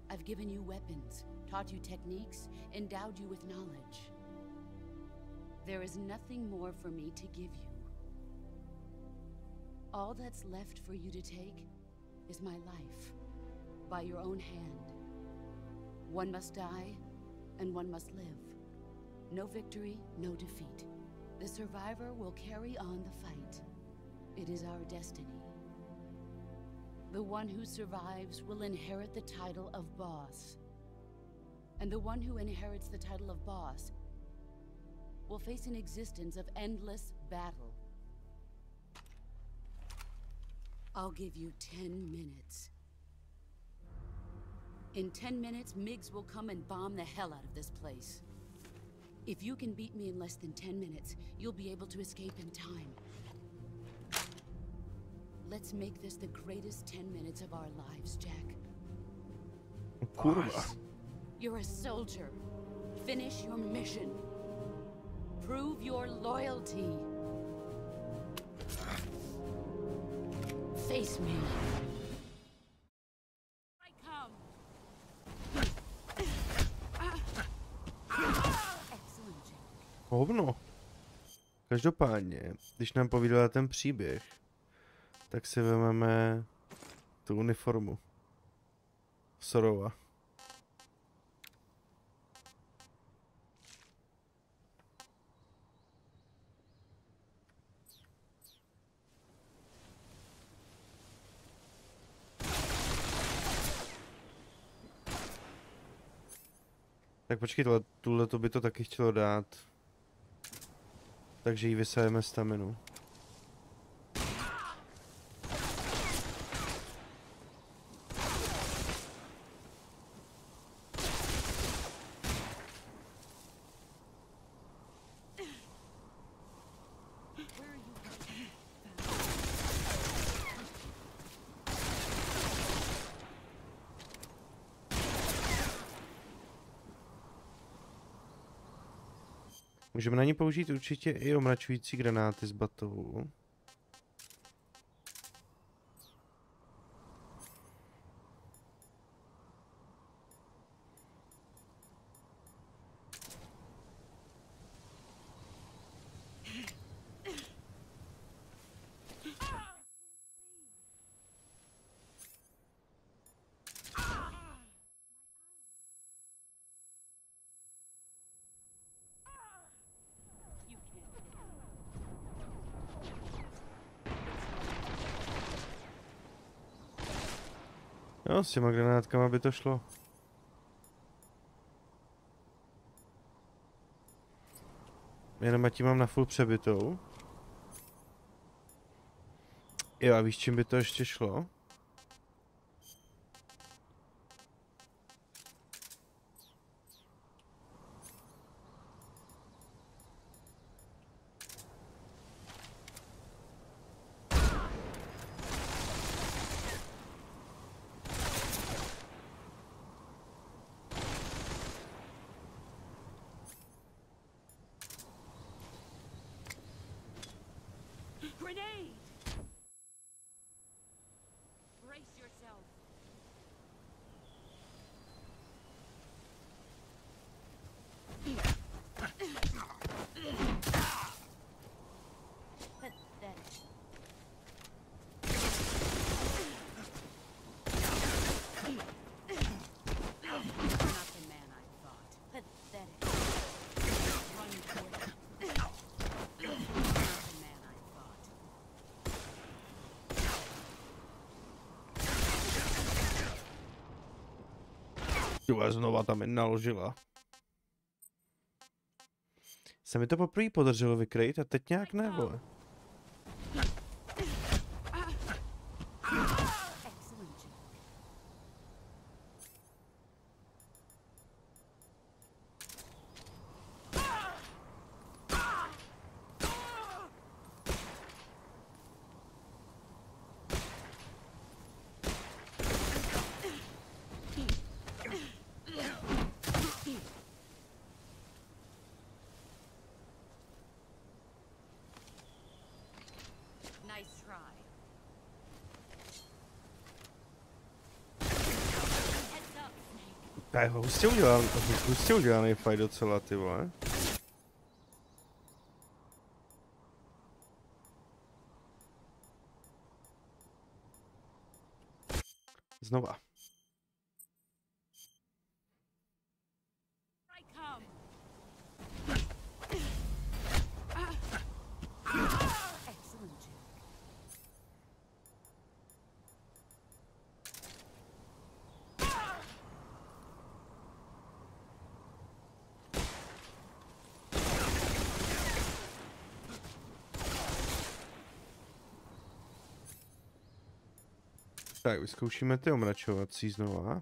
I've given you weapons, taught you techniques, endowed you with knowledge. There is nothing more for me to give you. All that's left for you to take is my life, by your own hand. One must die, and one must live. No victory, no defeat. The survivor will carry on the fight. It is our destiny. The one who survives will inherit the title of boss. And the one who inherits the title of boss will face an existence of endless battle. I'll give you 10 minutes. In 10 minutes, MiGs will come and bomb the hell out of this place. If you can beat me in less than 10 minutes, you'll be able to escape in time. Let's Let's make this the greatest 10 minutes of our lives, Jack. Kurva. You're a soldier. Finish your mission. Prove your loyalty. Face me. I come. Excellent, Jack. Hovno. Každopádně, když nám povídala ten příběh, tak si vezmeme tu uniformu. Sorova. Tak počkej, tuhle by to taky chtělo dát. Takže jí vysajeme staminu. Můžeme na ní použít určitě i omračující granáty s batovou. Jo, s těma granátkama by to šlo. Jenom a tím mám na full přebitou. Jo, a víš, čím by to ještě šlo? Grenade! Brace yourself. Pathetic. Not the man I thought. Pathetic. Run toward it. Not the man I thought. Tyhle, znova tam je naložila. Se mi to poprvé podařilo vykrejt a teď nějak ne, vole. Excellent, Jack. Nice try. Heads up, Snake. To je hustě udělaný fight docela, ty vole. Znova. I come. Excellent, Jack. Tak, vyzkoušíme ty omračovací znova.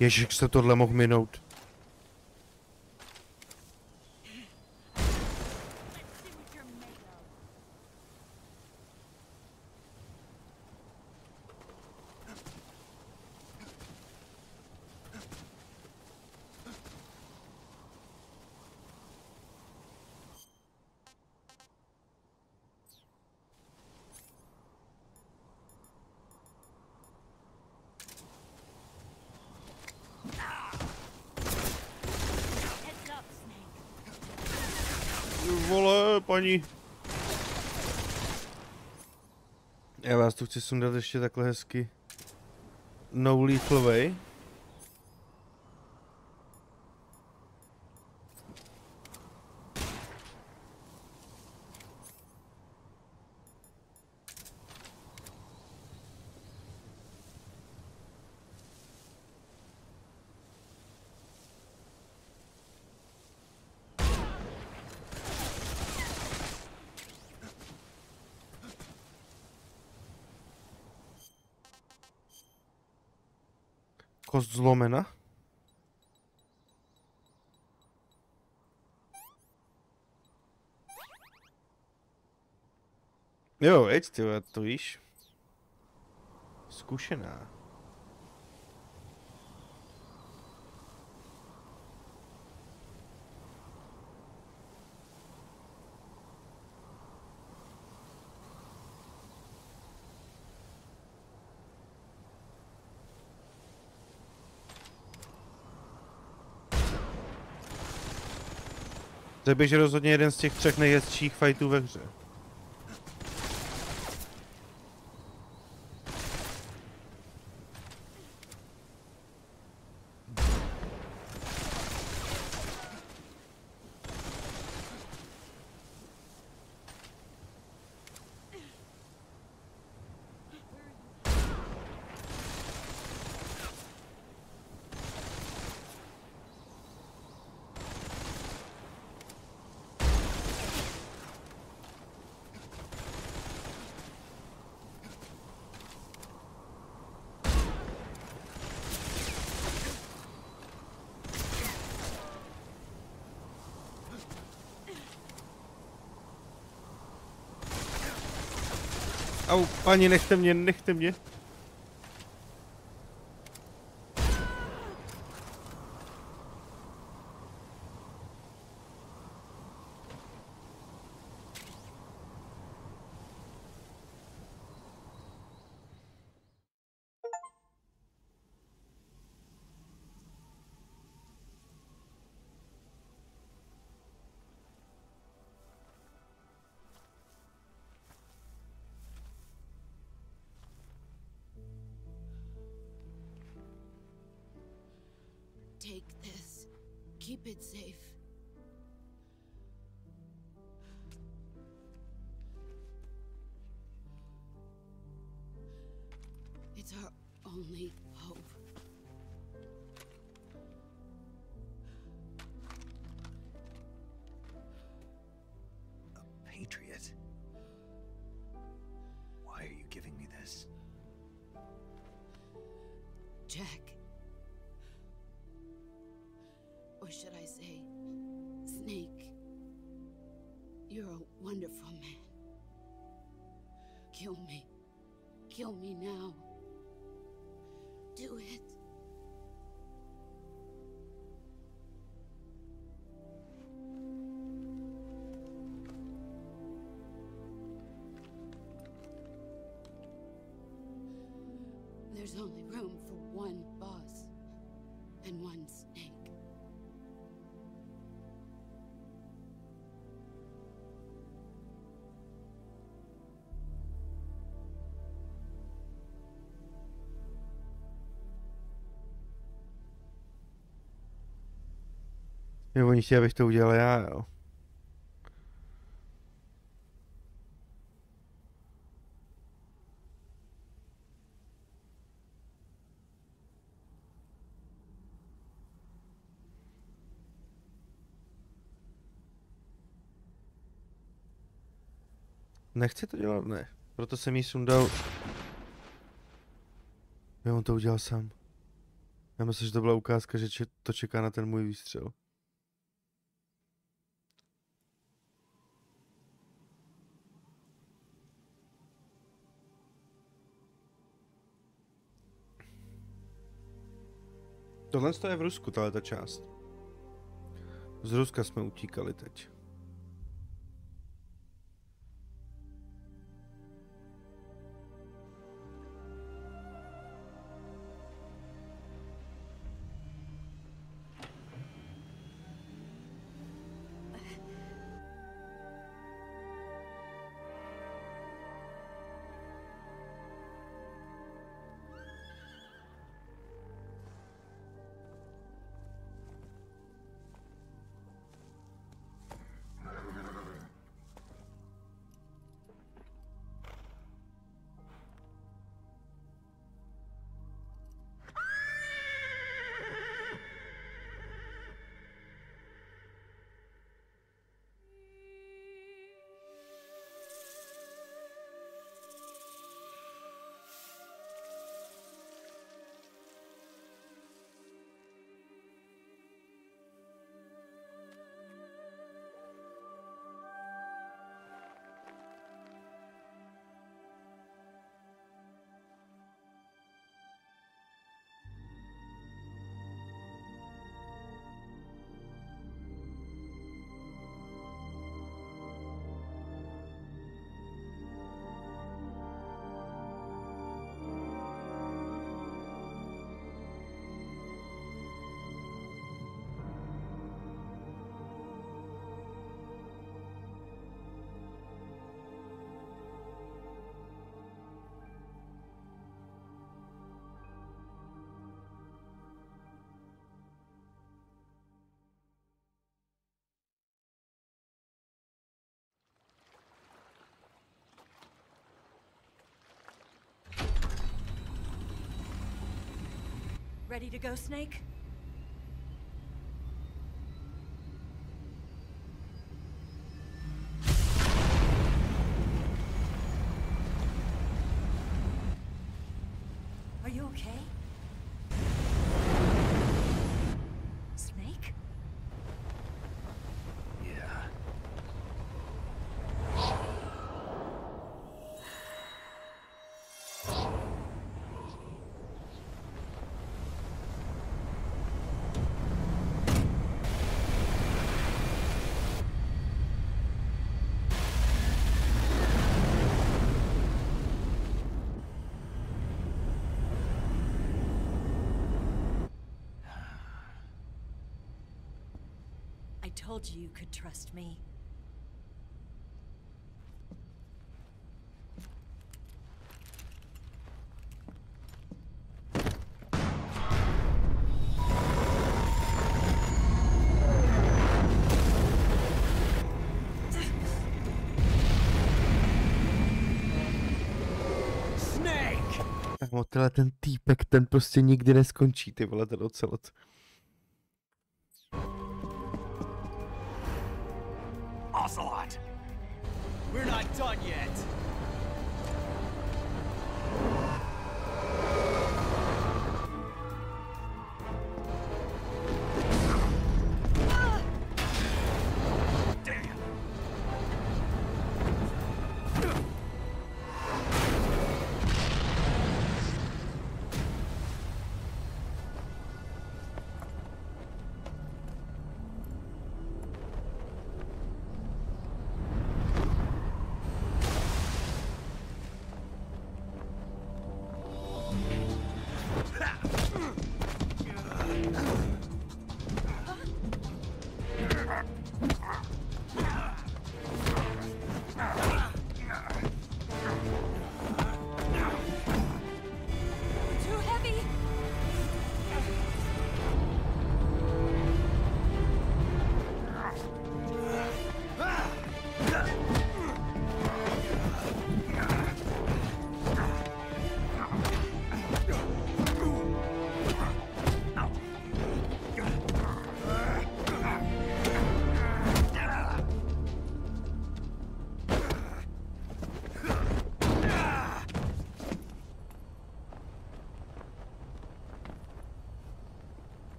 Ježiš, se tohle mohl minout. Vole, paní. Já vás tu chci sundat ještě takhle hezky. No lethal way. Kost zlomena. Jo, veď, ty to víš. Zkušená. To je rozhodně jeden z těch 3 nejhezčích fightů ve hře. Au, pani, nechte mě, nechte mě. Take this. Keep it safe. It's our only hope. A patriot? Why are you giving me this? Jack. Or should I say, Snake? You're a wonderful man. Kill me. Kill me now. Do it. There's only room for one boss and one snake. Jo, oni chtějí, abych to udělal já, jo. Nechci to dělat, ne. Proto jsem jí sundal. Jo, on to udělal sám. Já myslím, že to byla ukázka, že to čeká na ten můj výstřel. Tohle je v Rusku, tato část. Z Ruska jsme utíkali teď. Ready to go, Snake? Are you okay? Snake? Yeah. I told you you could trust me. Kámo, tenhle ten týpek, ten prostě nikdy neskončí, ty vole, ten ocelot. Ocelot! We're not done yet!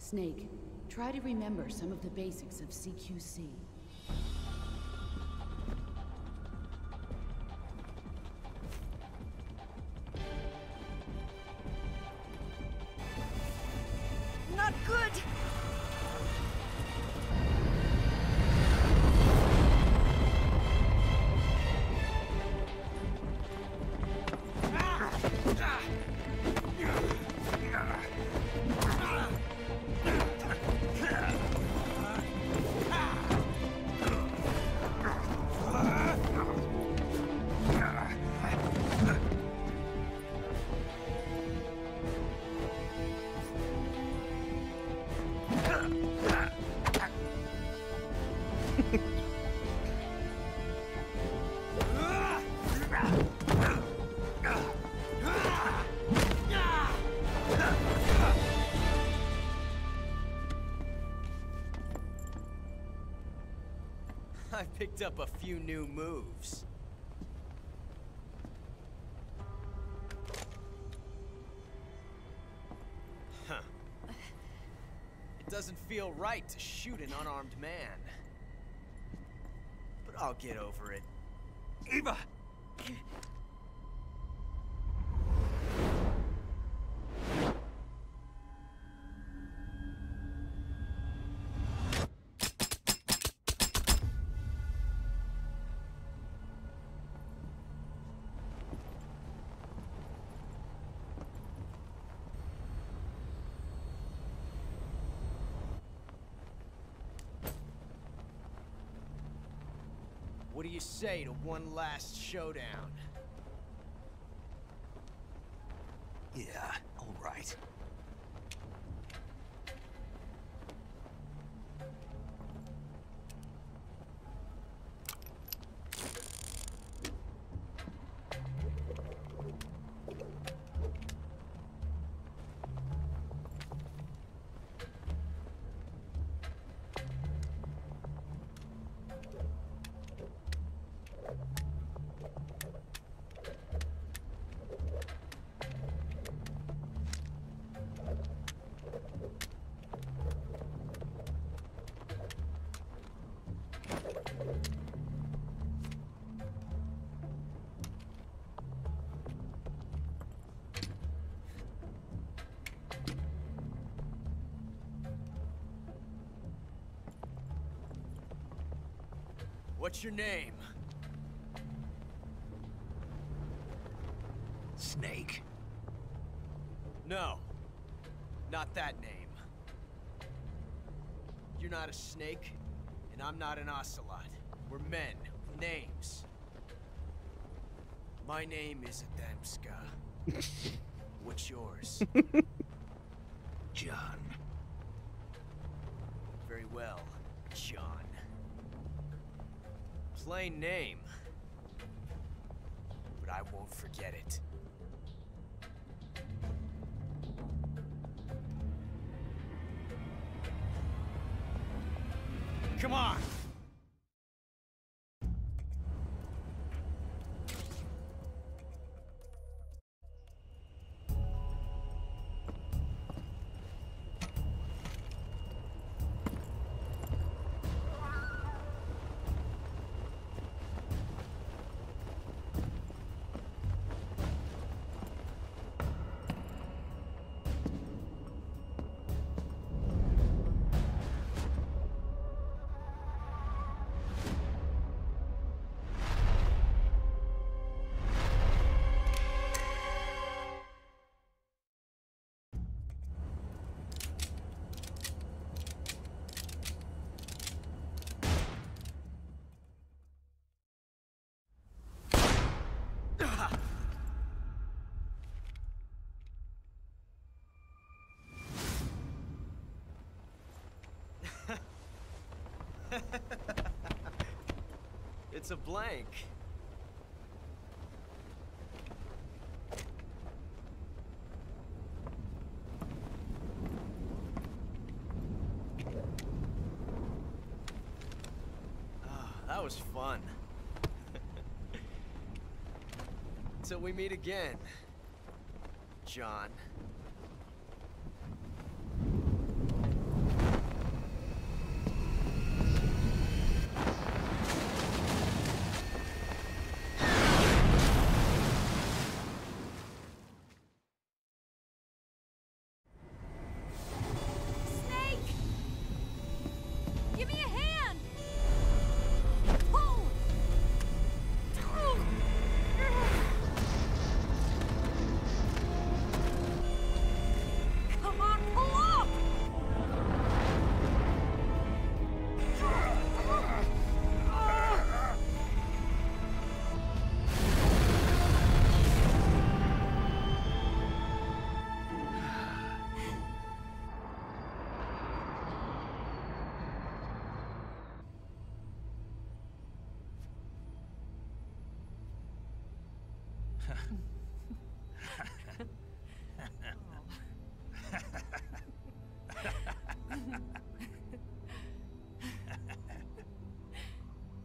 Snake, try to remember some of the basics of CQC. Not good! I picked up a few new moves. Huh. It doesn't feel right to shoot an unarmed man. But I'll get over it. Eva! What do you say to one last showdown? Yeah, all right. What's your name? Snake. No, not that name. You're not a snake, and I'm not an ocelot. We're men with names. My name is Adamska. What's yours? John. Very well, John. Plain name, but I won't forget it. Come on! It's a blank. That was fun. Till we meet again, John.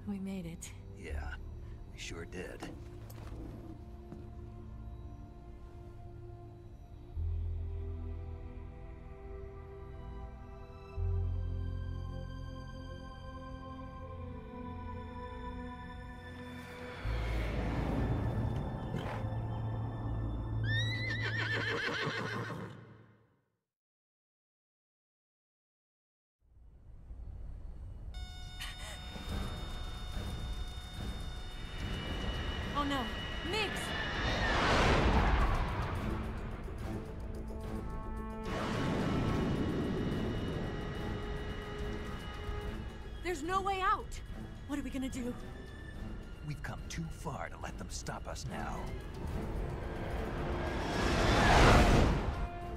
We made it. Yeah, we sure did. Oh no, Migs! There's no way out! What are we gonna do? We've come too far to let them stop us now.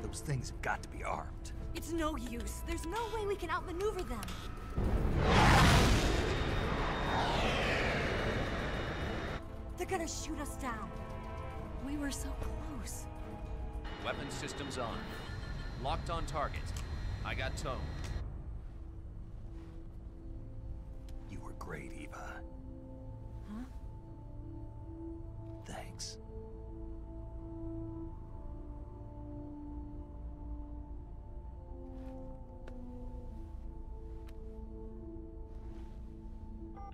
Those things have got to be armed. It's no use. There's no way we can outmaneuver them. They're gonna shoot us down. We were so close. Weapon systems on. Locked on target. I got towed. You were great, Eva. Huh? Thanks.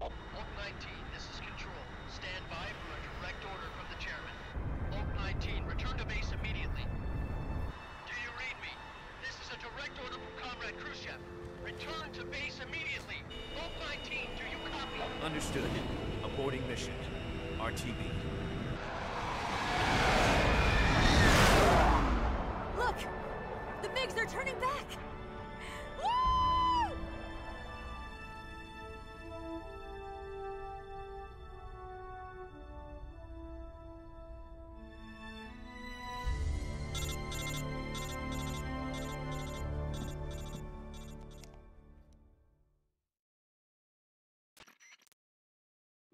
Oak 19, this is Control. Stand by for a direct order from the chairman. Oak 19, return to base immediately. Do you read me? This is a direct order from Comrade Khrushchev. Return to base immediately. Oak 19, do you copy? Understood. Aborting mission. RTB. Look! The Migs are turning back! Woo!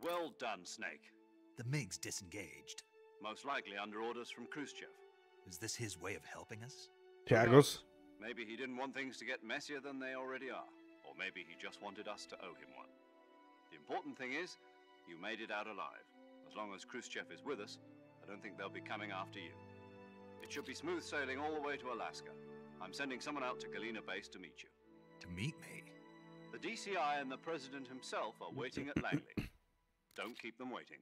Well done, Snake. The MiG's disengaged. Most likely under orders from Khrushchev. Is this his way of helping us? Chagos. Maybe he didn't want things to get messier than they already are. Or maybe he just wanted us to owe him one. The important thing is, you made it out alive. As long as Khrushchev is with us, I don't think they'll be coming after you. It should be smooth sailing all the way to Alaska. I'm sending someone out to Galena Base to meet you. To meet me? The DCI and the President himself are waiting at Langley. Don't keep them waiting.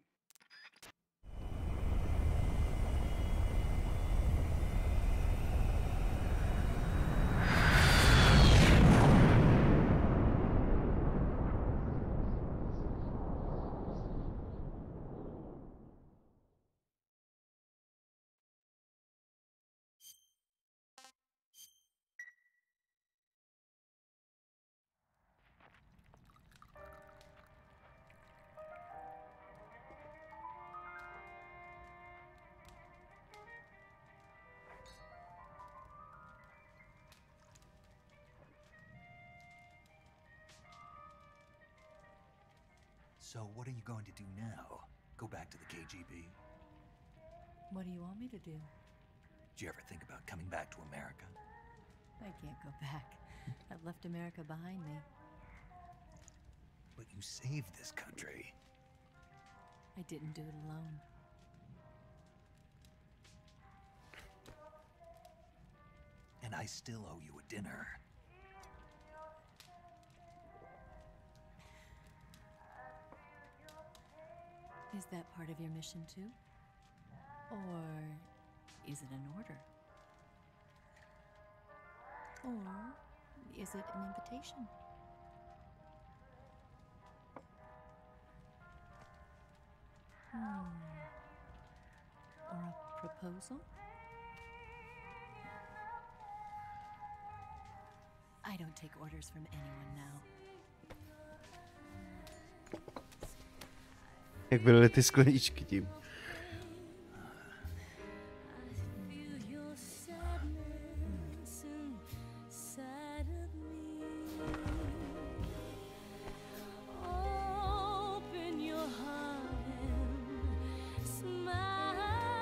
So what are you going to do now? Go back to the KGB? What do you want me to do? Did you ever think about coming back to America? I can't go back. I've left America behind me. But you saved this country. I didn't do it alone. And I still owe you a dinner. Is that part of your mission too? Or is it an order? Or is it an invitation? Or a proposal? I don't take orders from anyone now. Jak byly ty skleničky tím. Open your heart and smile.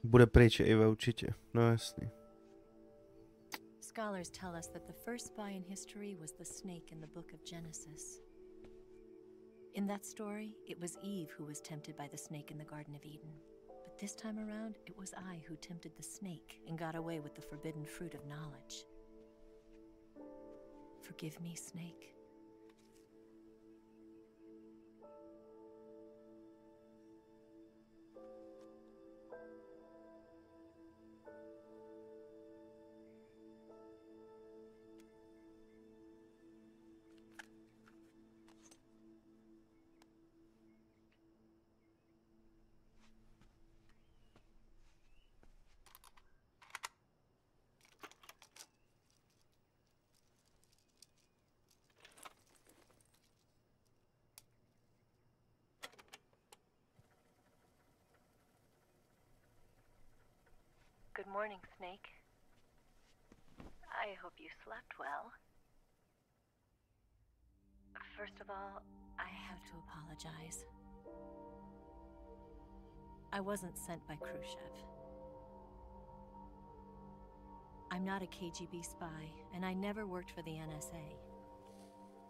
Bude pryč Eva určitě, no jasný. Scholars tell us that the first spy in history was the snake in the book of Genesis. In that story, it was Eve who was tempted by the snake in the Garden of Eden. But this time around, it was I who tempted the snake and got away with the forbidden fruit of knowledge. Forgive me, Snake. Good morning, Snake. I hope you slept well. First of all, I have to apologize. I wasn't sent by Khrushchev. I'm not a KGB spy, and I never worked for the NSA.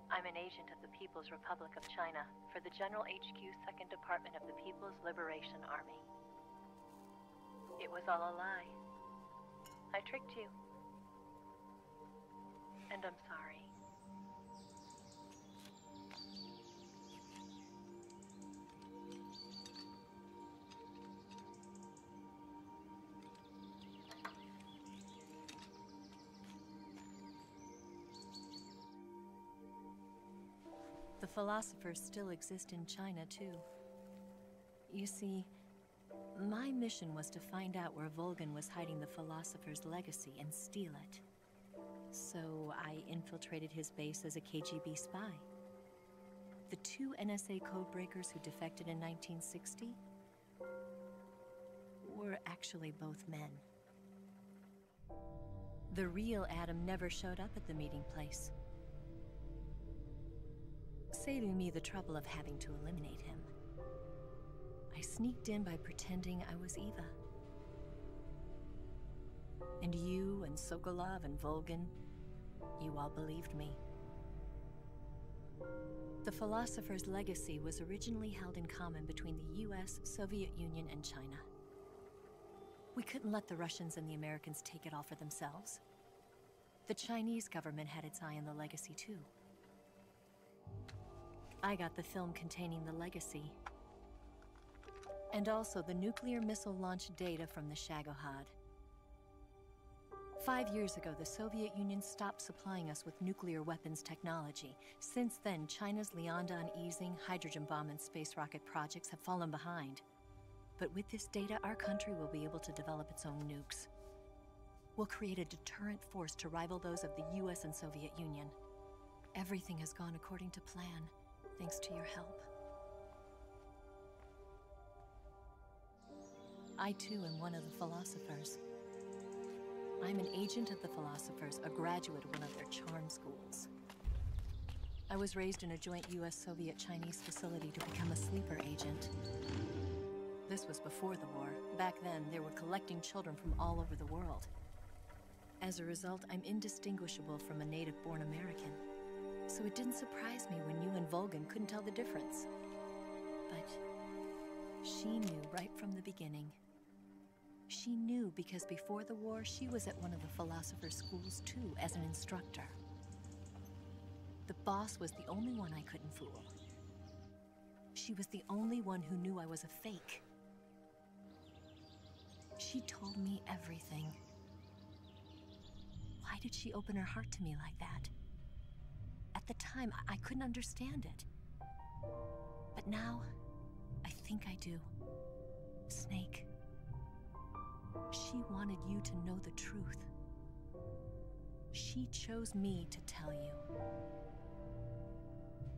I'm an agent of the People's Republic of China for the General HQ 2nd Department of the People's Liberation Army. It was all a lie. I tricked you. And I'm sorry. The philosophers still exist in China, too. You see, my mission was to find out where Volgan was hiding the philosopher's legacy and steal it. So I infiltrated his base as a KGB spy. The 2 NSA codebreakers who defected in 1960 were actually both men. The real Adam never showed up at the meeting place, saving me the trouble of having to eliminate him. I sneaked in by pretending I was Eva. And you and Sokolov and Volgan, you all believed me. The philosopher's legacy was originally held in common between the US, Soviet Union, and China. We couldn't let the Russians and the Americans take it all for themselves. The Chinese government had its eye on the legacy too. I got the film containing the legacy, and also the nuclear missile launch data from the Shagohod. 5 years ago, the Soviet Union stopped supplying us with nuclear weapons technology. Since then, China's Liaodong easing, hydrogen bomb, and space rocket projects have fallen behind. But with this data, our country will be able to develop its own nukes. We'll create a deterrent force to rival those of the US and Soviet Union. Everything has gone according to plan, thanks to your help. I too am one of the philosophers. I'm an agent of the philosophers, a graduate of one of their charm schools. I was raised in a joint US-Soviet-Chinese facility to become a sleeper agent. This was before the war. Back then, they were collecting children from all over the world. As a result, I'm indistinguishable from a native-born American. So it didn't surprise me when you and Volgan couldn't tell the difference. But she knew right from the beginning. She knew because before the war, she was at one of the philosopher's schools too, as an instructor. The boss was the only one I couldn't fool. She was the only one who knew I was a fake. She told me everything. Why did she open her heart to me like that? At the time, I couldn't understand it. But now, I think I do. Snake. She wanted you to know the truth. She chose me to tell you.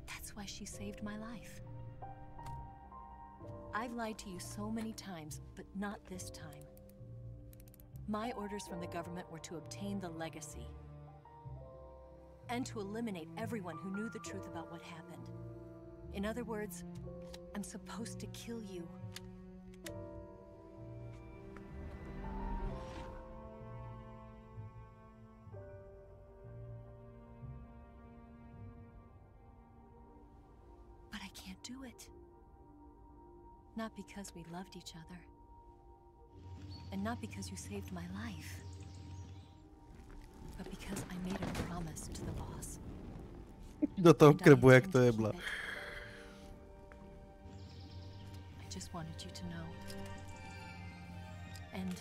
That's why she saved my life. I've lied to you so many times, but not this time. My orders from the government were to obtain the legacy. And to eliminate everyone who knew the truth about what happened. In other words, I'm supposed to kill you. But I can't do it. Not because we loved each other. And not because you saved my life. But because I made a promise to the boss. Do toho krbu, jak to jebla. I just wanted you to know. And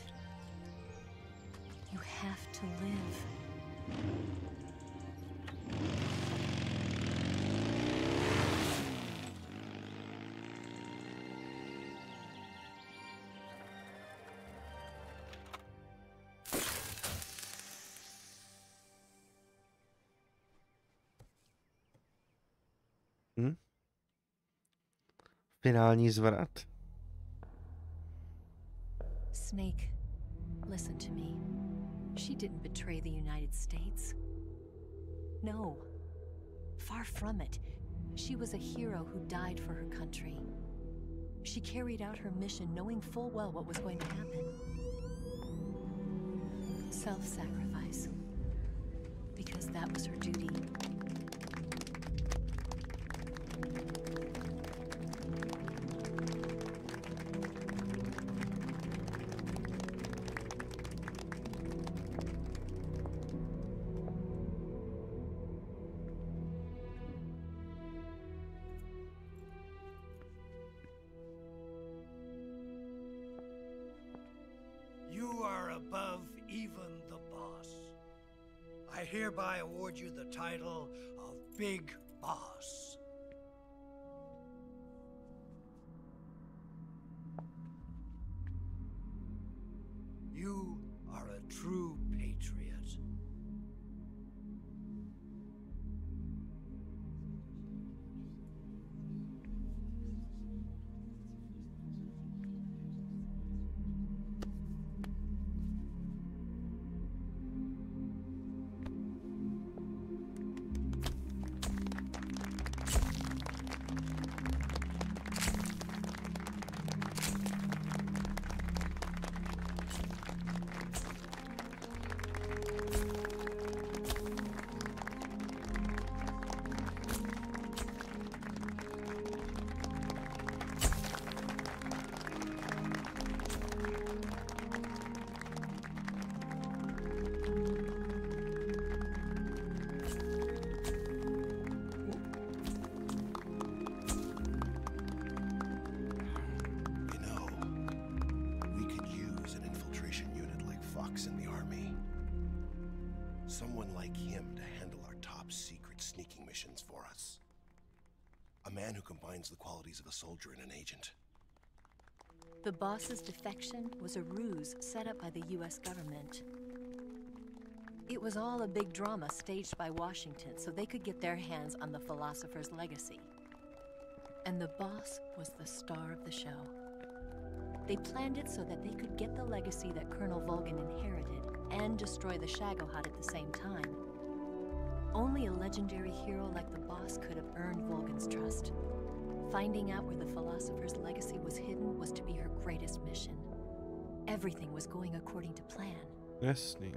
you have to live. Finální zvrat. Snake, listen to me. She didn't betray the United States. No. Far from it. She was a hero who died for her country. She carried out her mission knowing full well what was going to happen. Self-sacrifice. Because that was her duty. You are above even the boss. I hereby award you the title of Big Boss. You are a true patriot. Someone like him to handle our top secret sneaking missions for us. A man who combines the qualities of a soldier and an agent. The boss's defection was a ruse set up by the US government. It was all a big drama staged by Washington so they could get their hands on the philosopher's legacy. And the boss was the star of the show. They planned it so that they could get the legacy that Colonel Volgan inherited and destroy the Shagohod at the same time. Only a legendary hero like the boss could have earned Volgan's trust. Finding out where the philosopher's legacy was hidden was to be her greatest mission. Everything was going according to plan. Jasný.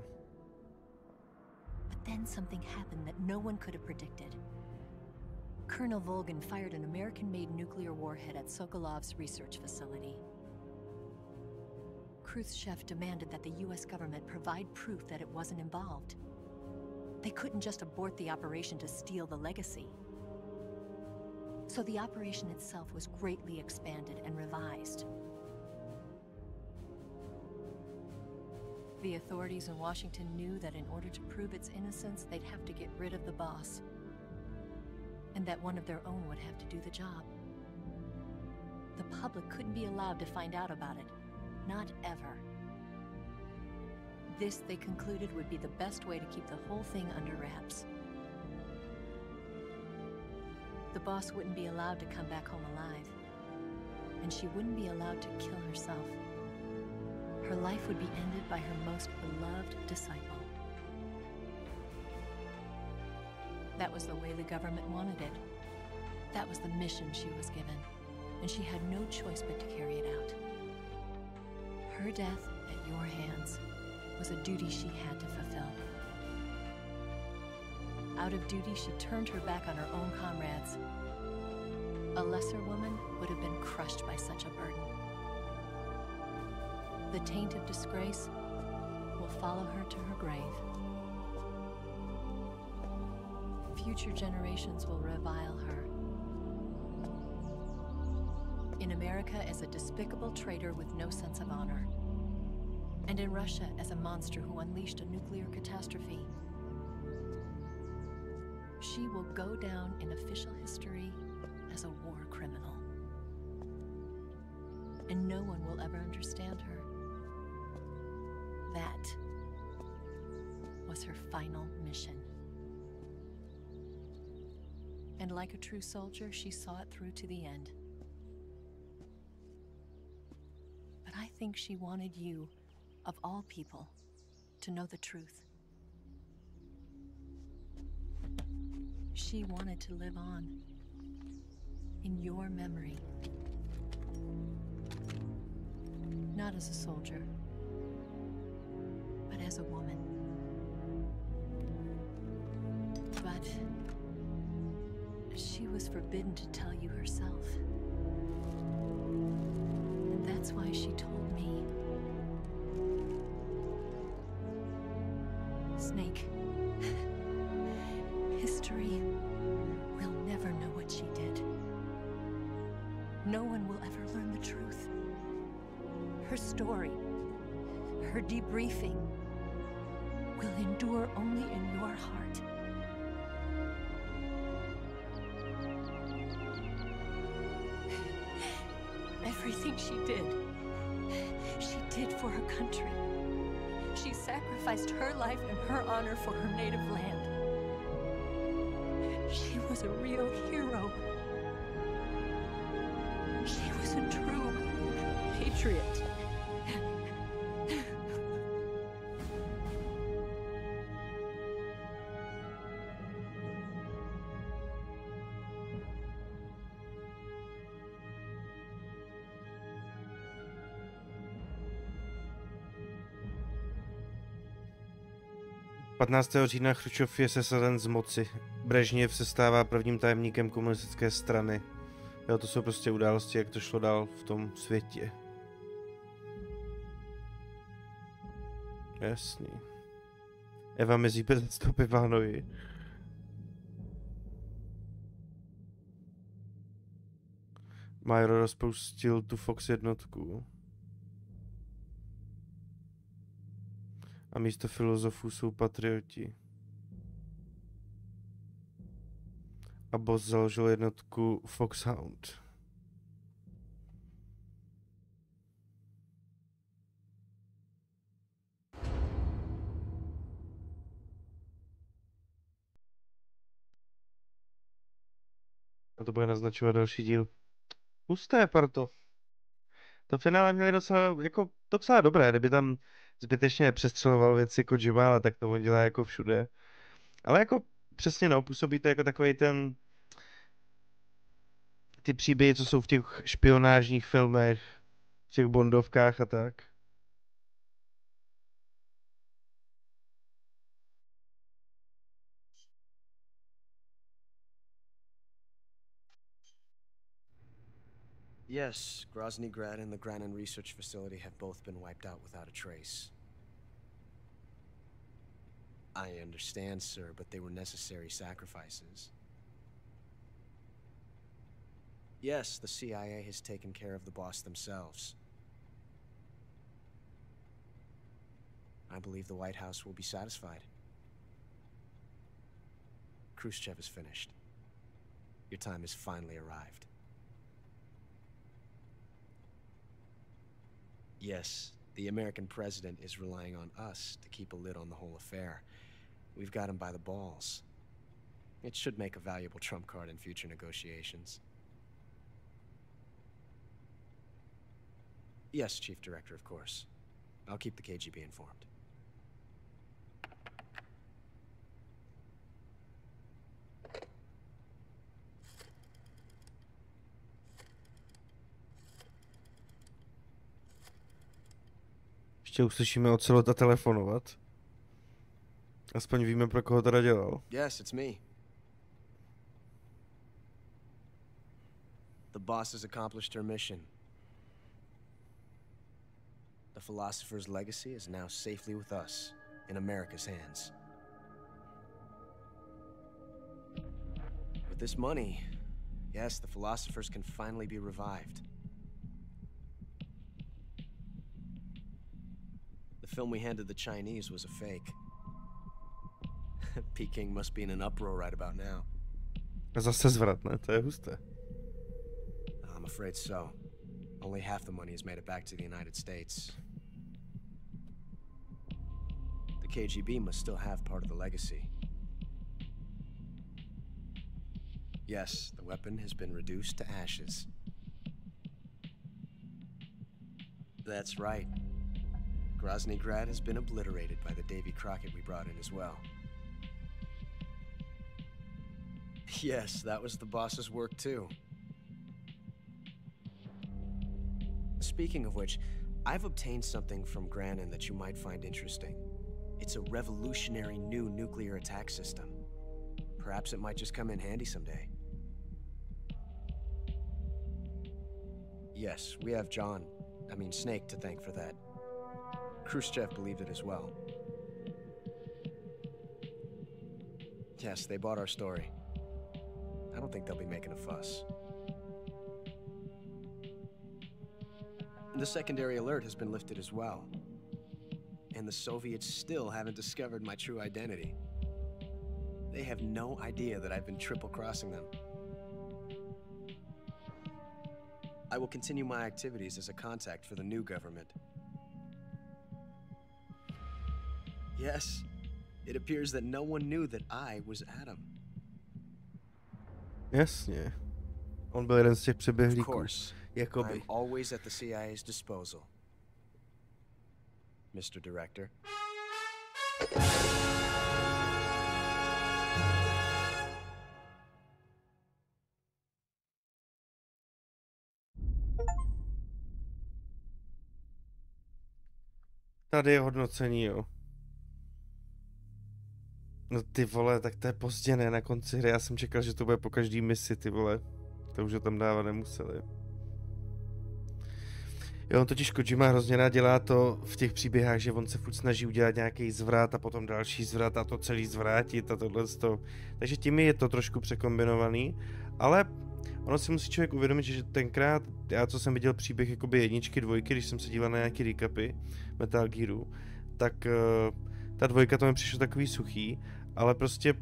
But then something happened that no one could have predicted. Colonel Volgan fired an American-made nuclear warhead at Sokolov's research facility. Khrushchev demanded that the US government provide proof that it wasn't involved. They couldn't just abort the operation to steal the legacy. So the operation itself was greatly expanded and revised. The authorities in Washington knew that in order to prove its innocence, they'd have to get rid of the boss. And that one of their own would have to do the job. The public couldn't be allowed to find out about it. Not ever. This, they concluded, would be the best way to keep the whole thing under wraps. The boss wouldn't be allowed to come back home alive. And she wouldn't be allowed to kill herself. Her life would be ended by her most beloved disciple. That was the way the government wanted it. That was the mission she was given, and she had no choice but to carry it out. Her death at your hands was a duty she had to fulfill. Out of duty, she turned her back on her own comrades. A lesser woman would have been crushed by such a burden. The taint of disgrace will follow her to her grave. Future generations will revile her. In America as a despicable traitor with no sense of honor. And in Russia as a monster who unleashed a nuclear catastrophe. She will go down in official history as a war criminal. And no one will ever understand her. That was her final mission. And like a true soldier, she saw it through to the end. But I think she wanted you, of all people, to know the truth. She wanted to live on in your memory. Not as a soldier, but as a woman. But she was forbidden to tell you herself. And that's why she told me. Snake, history will never know what she did. No one will ever learn the truth. Her story, her debriefing, will endure only in your heart. Everything she did for her country. She sacrificed her life and her honor for her native land. She was a real hero. She was a true patriot. Patnáctého října Chruščov je sesazen z moci. Brežněv se stává prvním tajemníkem komunistické strany. Jo, to jsou prostě události, jak to šlo dál v tom světě. Jasný. Eva mezí bez stopy v Hanoji. Major rozpustil tu Fox jednotku. A místo filozofů jsou patrioti. A boss založil jednotku Foxhound. A to bude naznačovat další díl. Husté, parto. To finále měli docela dobré, kdyby tam zbytečně přestřeloval věci Kojima, tak to on dělá jako všude. Ale jako přesně no, působí to jako takový ty příběhy, co jsou v těch špionážních filmech, v těch bondovkách a tak. Yes, Grozny Grad and the Granin Research Facility have both been wiped out without a trace. I understand, sir, but they were necessary sacrifices. Yes, the CIA has taken care of the boss themselves. I believe the White House will be satisfied. Khrushchev is finished. Your time has finally arrived. Yes, the American president is relying on us to keep a lid on the whole affair. We've got him by the balls. It should make a valuable trump card in future negotiations. Yes, Chief Director, of course. I'll keep the KGB informed. Ještě uslyšíme Ocelota telefonovat. Aspoň víme, pro koho teda dělal. Yes, it's me. The boss has accomplished her mission. The philosopher's legacy is now safely with us, in America's hands. With this money, yes, the philosophers can finally be revived. The film we handed the Chinese was a fake. Peking must be in an uproar right about now. Zase zvrat, ne? To je husté. I'm afraid so. Only half the money has made it back to the United States. The KGB must still have part of the legacy. Yes, the weapon has been reduced to ashes. That's right. Grozny Grad has been obliterated by the Davy Crockett we brought in as well. Yes, that was the boss's work too. Speaking of which, I've obtained something from Granin that you might find interesting. It's a revolutionary new nuclear attack system. Perhaps it might just come in handy someday. Yes, we have Snake to thank for that. Khrushchev believed it as well. Yes, they bought our story. I don't think they'll be making a fuss. The secondary alert has been lifted as well. And the Soviets still haven't discovered my true identity. They have no idea that I've been triple-crossing them. I will continue my activities as a contact for the new government. Yes, it appears that no one knew that I was Adam. Jasně. On byl jeden z těch přeběhlíků. Of course. Jakoby. I'm always at the CIA's disposal. Mr. Director. Tady je hodnocení, jo. No ty vole, tak to je pozdě, ne, na konci hry. Já jsem čekal, že to bude po každý misi, ty vole. To už ho tam dávat nemuseli. Jo, on totiž Kojima hrozně rád dělá to v těch příběhách, že on se furt snaží udělat nějaký zvrat a potom další zvrat a to celý zvrátit a tohle to. Takže tím je to trošku překombinovaný, ale ono si musí člověk uvědomit, že tenkrát, já co jsem viděl příběh jakoby jedničky, dvojky, když jsem se díval na nějaký recapy Metal Gearu, tak ta dvojka to mi přišlo takový suchý, ale prostě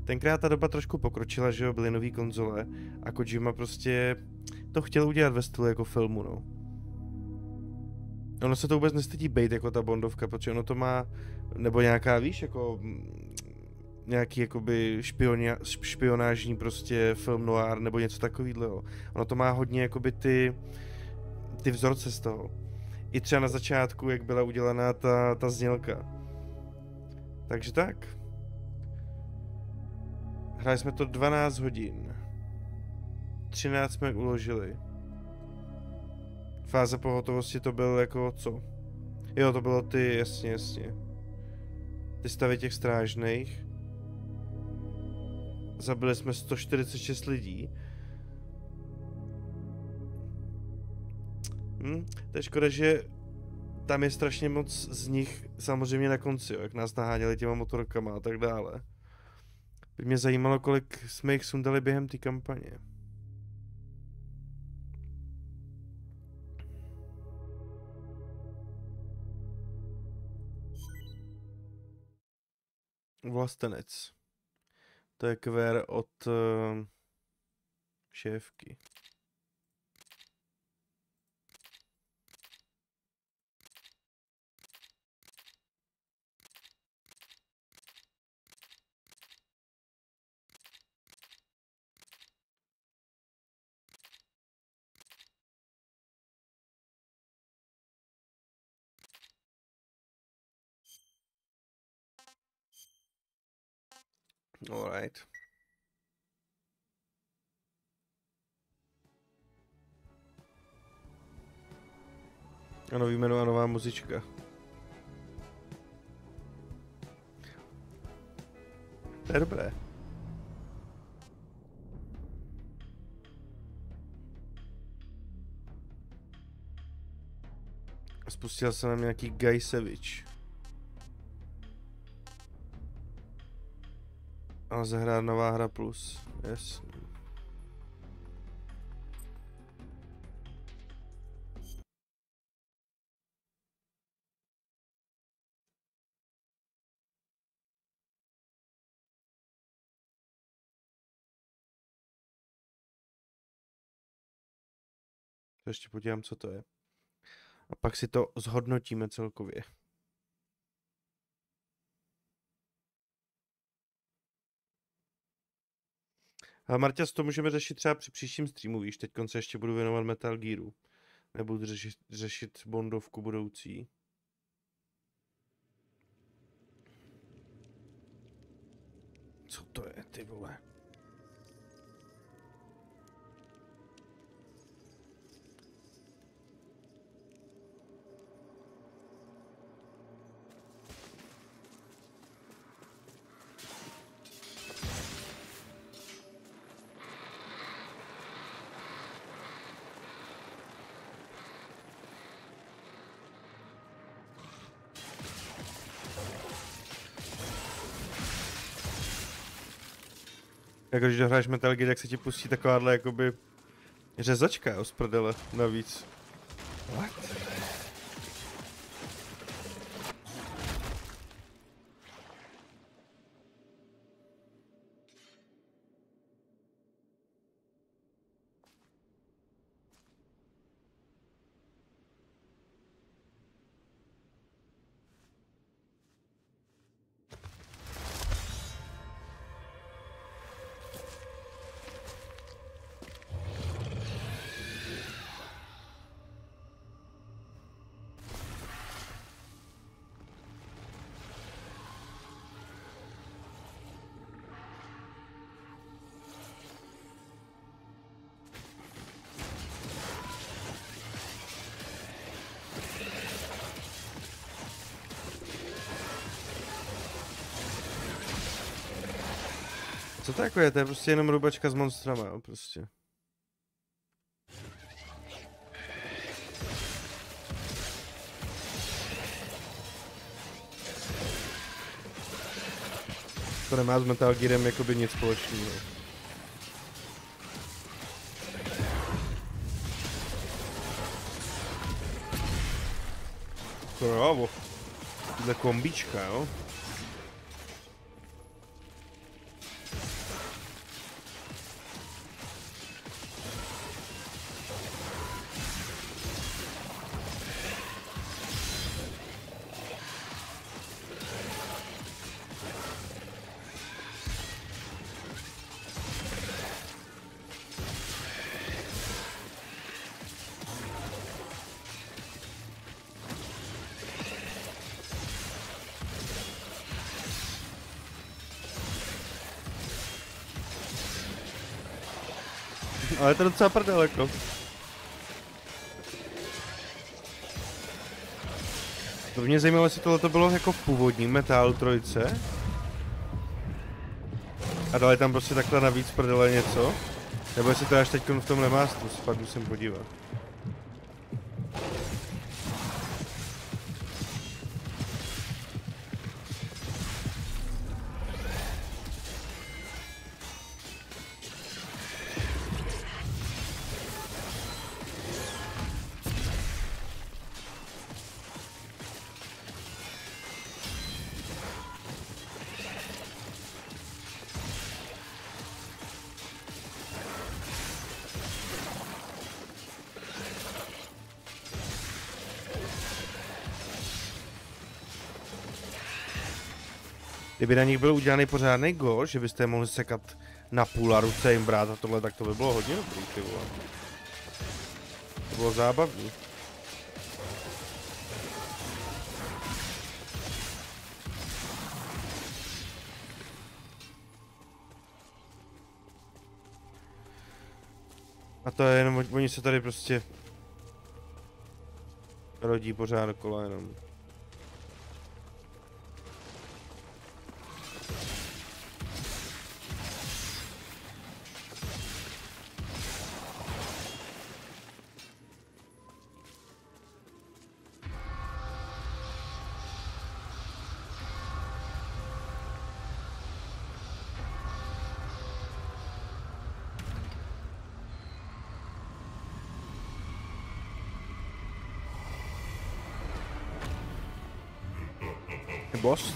tenkrát ta doba trošku pokročila, že jo, byly nový konzole a Kojima prostě to chtěl udělat ve stylu jako filmu, no. Ono se to vůbec nestydí bejt jako ta Bondovka, protože ono to má, nebo nějaká, víš, jako nějaký jakoby špionážní prostě film noir, nebo něco takového. Ono to má hodně jakoby ty vzorce z toho. I třeba na začátku, jak byla udělaná ta znělka. Takže tak. Hráli jsme to 12 hodin. 13 jsme uložili. Fáze pohotovosti to bylo jako co? Jo, to bylo ty, jasně. Ty stavy těch strážných. Zabili jsme 146 lidí. To je škoda, že tam je strašně moc z nich samozřejmě na konci, jo, jak nás naháněli těma motorkama a tak dále. By mě zajímalo, kolik jsme jich sundali během té kampaně. Vlastenec. To je kvér od šéfky. Alright. A nový jméno a nová muzička. To je dobré. Spustil se nám nějaký Gajsevič. A zahrát nová hra plus. Yes. Ještě podívám, co to je. A pak si to zhodnotíme celkově. Ale Marťas, to můžeme řešit třeba při příštím streamu, víš, teď se ještě budu věnovat Metal Gearu. Nebudu řešit Bondovku budoucí. Co to je, ty vole? Jako když dohráš Metal Gear, tak se ti pustí takováhle jakoby řezačka, jo, z prdele navíc. What? Co to jako je? To je prostě jenom rubačka s monstrama, jo, prostě. To nemá s Metal Gearem jakoby nic společného. Krávo. Tohle kombíčka, jo. Ale to je docela prdel, jako. To mě zajímalo, jestli tohle bylo jako v původním Metal 3. A dali tam prostě takhle navíc prdele něco. Nebo jestli to až teď v tom remasteru, pak musím podívat. Kdyby na nich byl udělaný pořádný gol, že byste je mohli sekat na půl a ruce jim brát a tohle, tak to by bylo hodně dobrý, ty vole. To bylo zábavný. A to je jenom, oni se tady prostě rodí pořád dokola jenom. Boss.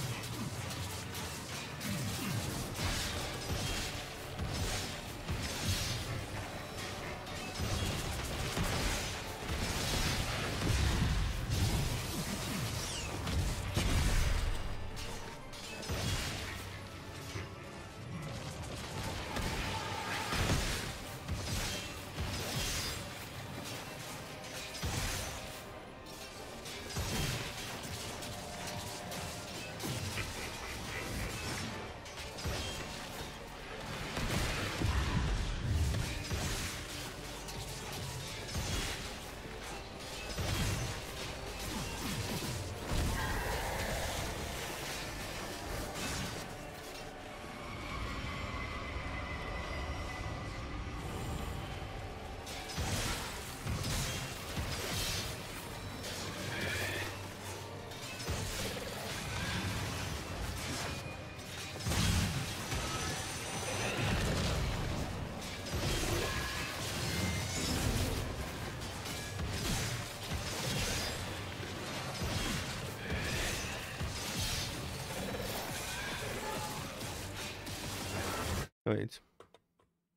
No nic.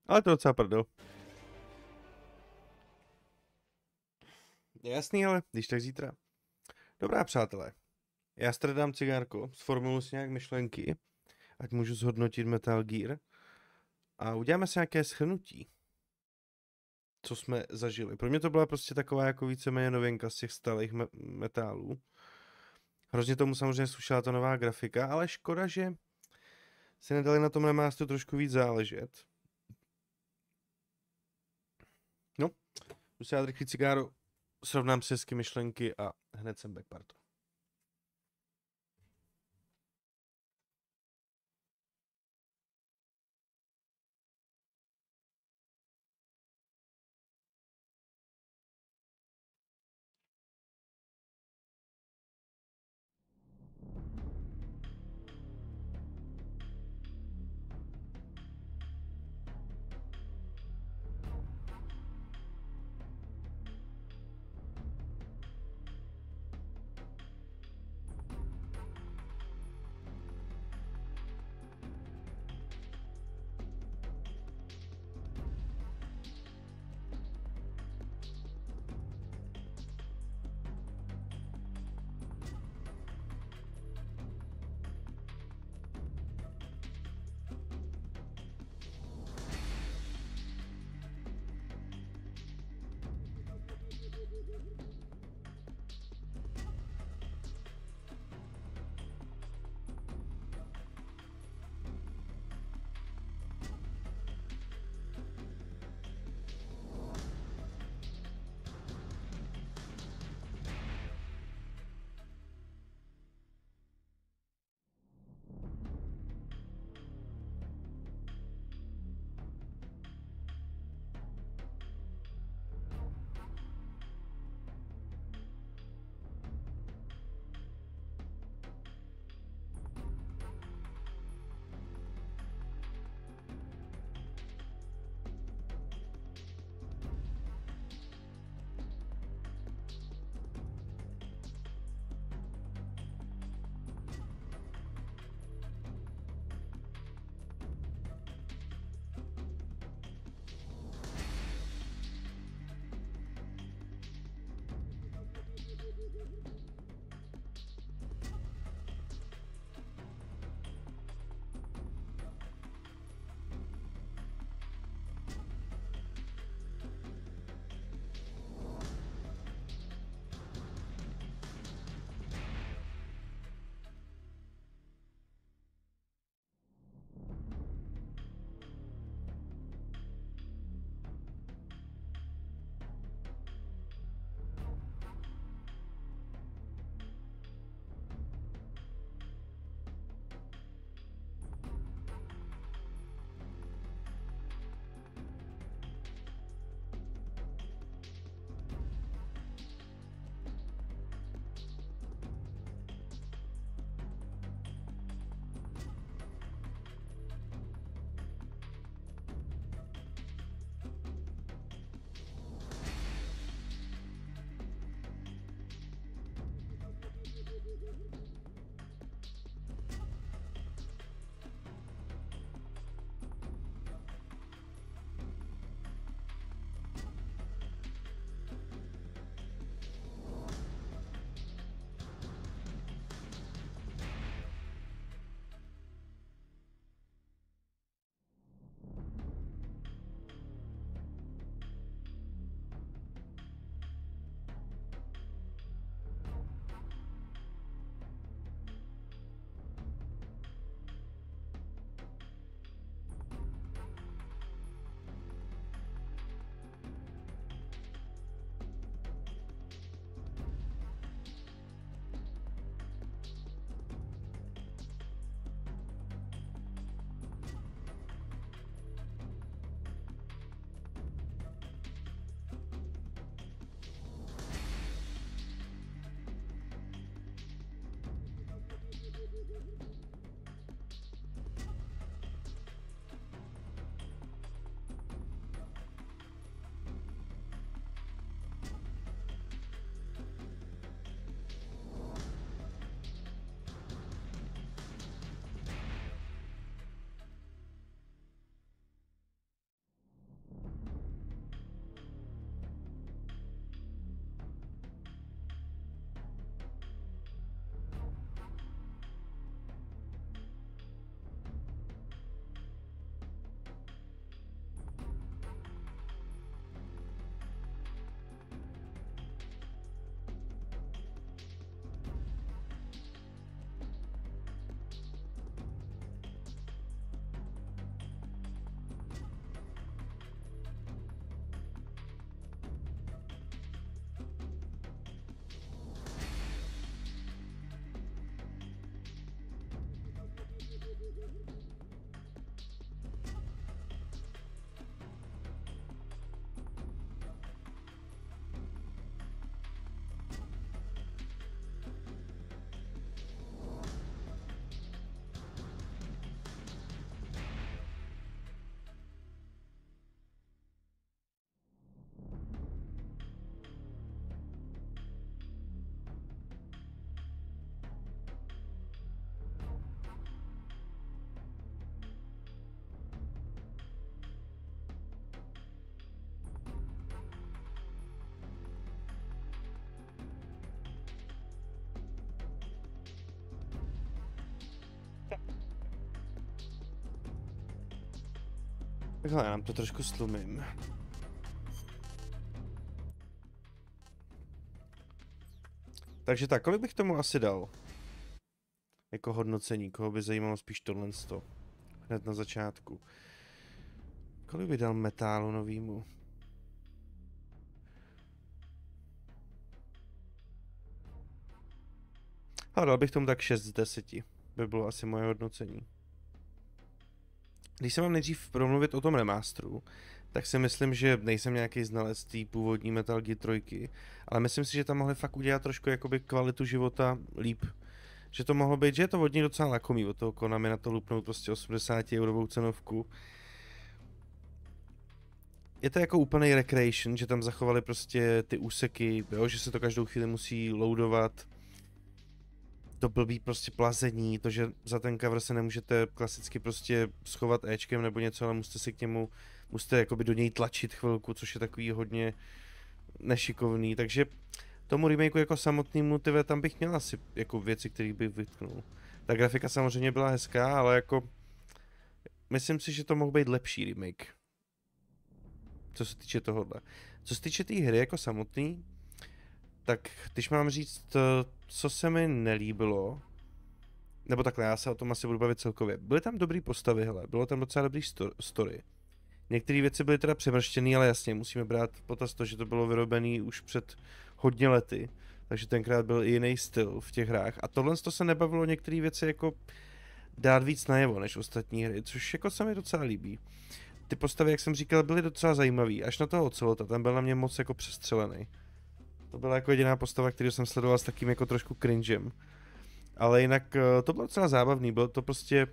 Ale to docela prdel. Jasný, ale když tak zítra. Dobrá, přátelé. Já stradám cigárko, sformuluji si nějak myšlenky, ať můžu zhodnotit Metal Gear. A uděláme si nějaké shrnutí, co jsme zažili. Pro mě to byla prostě taková jako víceméně novinka z těch starých metálů. Hrozně tomu samozřejmě slušela ta nová grafika, ale škoda, že se nedali na tom remasteru trošku víc záležet. No, jdu si dát rychlý cigáro, srovnám si hezky myšlenky a hned jsem back parto. Takhle, já nám to trošku slumím. Takže tak, kolik bych tomu asi dal? Jako hodnocení, koho by zajímalo spíš tohle sto. Hned na začátku. Kolik by dal metálu novýmu? A dal bych tomu tak 6 z 10. By bylo asi moje hodnocení. Když se mám nejdřív promluvit o tom remasteru, tak si myslím, že nejsem nějaký znalec té původní Metal Gear 3, ale myslím si, že tam mohli fakt udělat trošku jakoby kvalitu života líp. Že to mohlo být, že je to od ní docela lakomý, od toho Konami na to lupnout prostě 80€ cenovku. Je to jako úplný recreation, že tam zachovali prostě ty úseky, jo, že se to každou chvíli musí loadovat. To blbý prostě plazení, to, že za ten cover se nemůžete klasicky prostě schovat Ečkem nebo něco, ale musíte si k němu, musíte jakoby do něj tlačit chvilku, což je takový hodně nešikovný, takže tomu remakeu jako samotnému tam bych měl asi jako věci, které bych vytknul. Ta grafika samozřejmě byla hezká, ale jako myslím si, že to mohl být lepší remake. Co se týče tohohle. Co se týče té hry jako samotný, tak když mám říct, co se mi nelíbilo, nebo takhle, já se o tom asi budu bavit celkově. Byly tam dobrý postavy, hele, bylo tam docela dobrý story. Některé věci byly teda přemrštěné, ale jasně, musíme brát v potaz to, že to bylo vyrobené už před hodně lety, takže tenkrát byl i jiný styl v těch hrách. A tohle to se nebavilo některé věci jako dát víc najevo než ostatní hry, což jako se mi docela líbí. Ty postavy, jak jsem říkal, byly docela zajímavé, až na toho Ocelota, ten byl na mě moc jako přestřelený. To byla jako jediná postava, kterou jsem sledoval s takým jako trošku cringem. Ale jinak to bylo docela zábavný, bylo to prostě...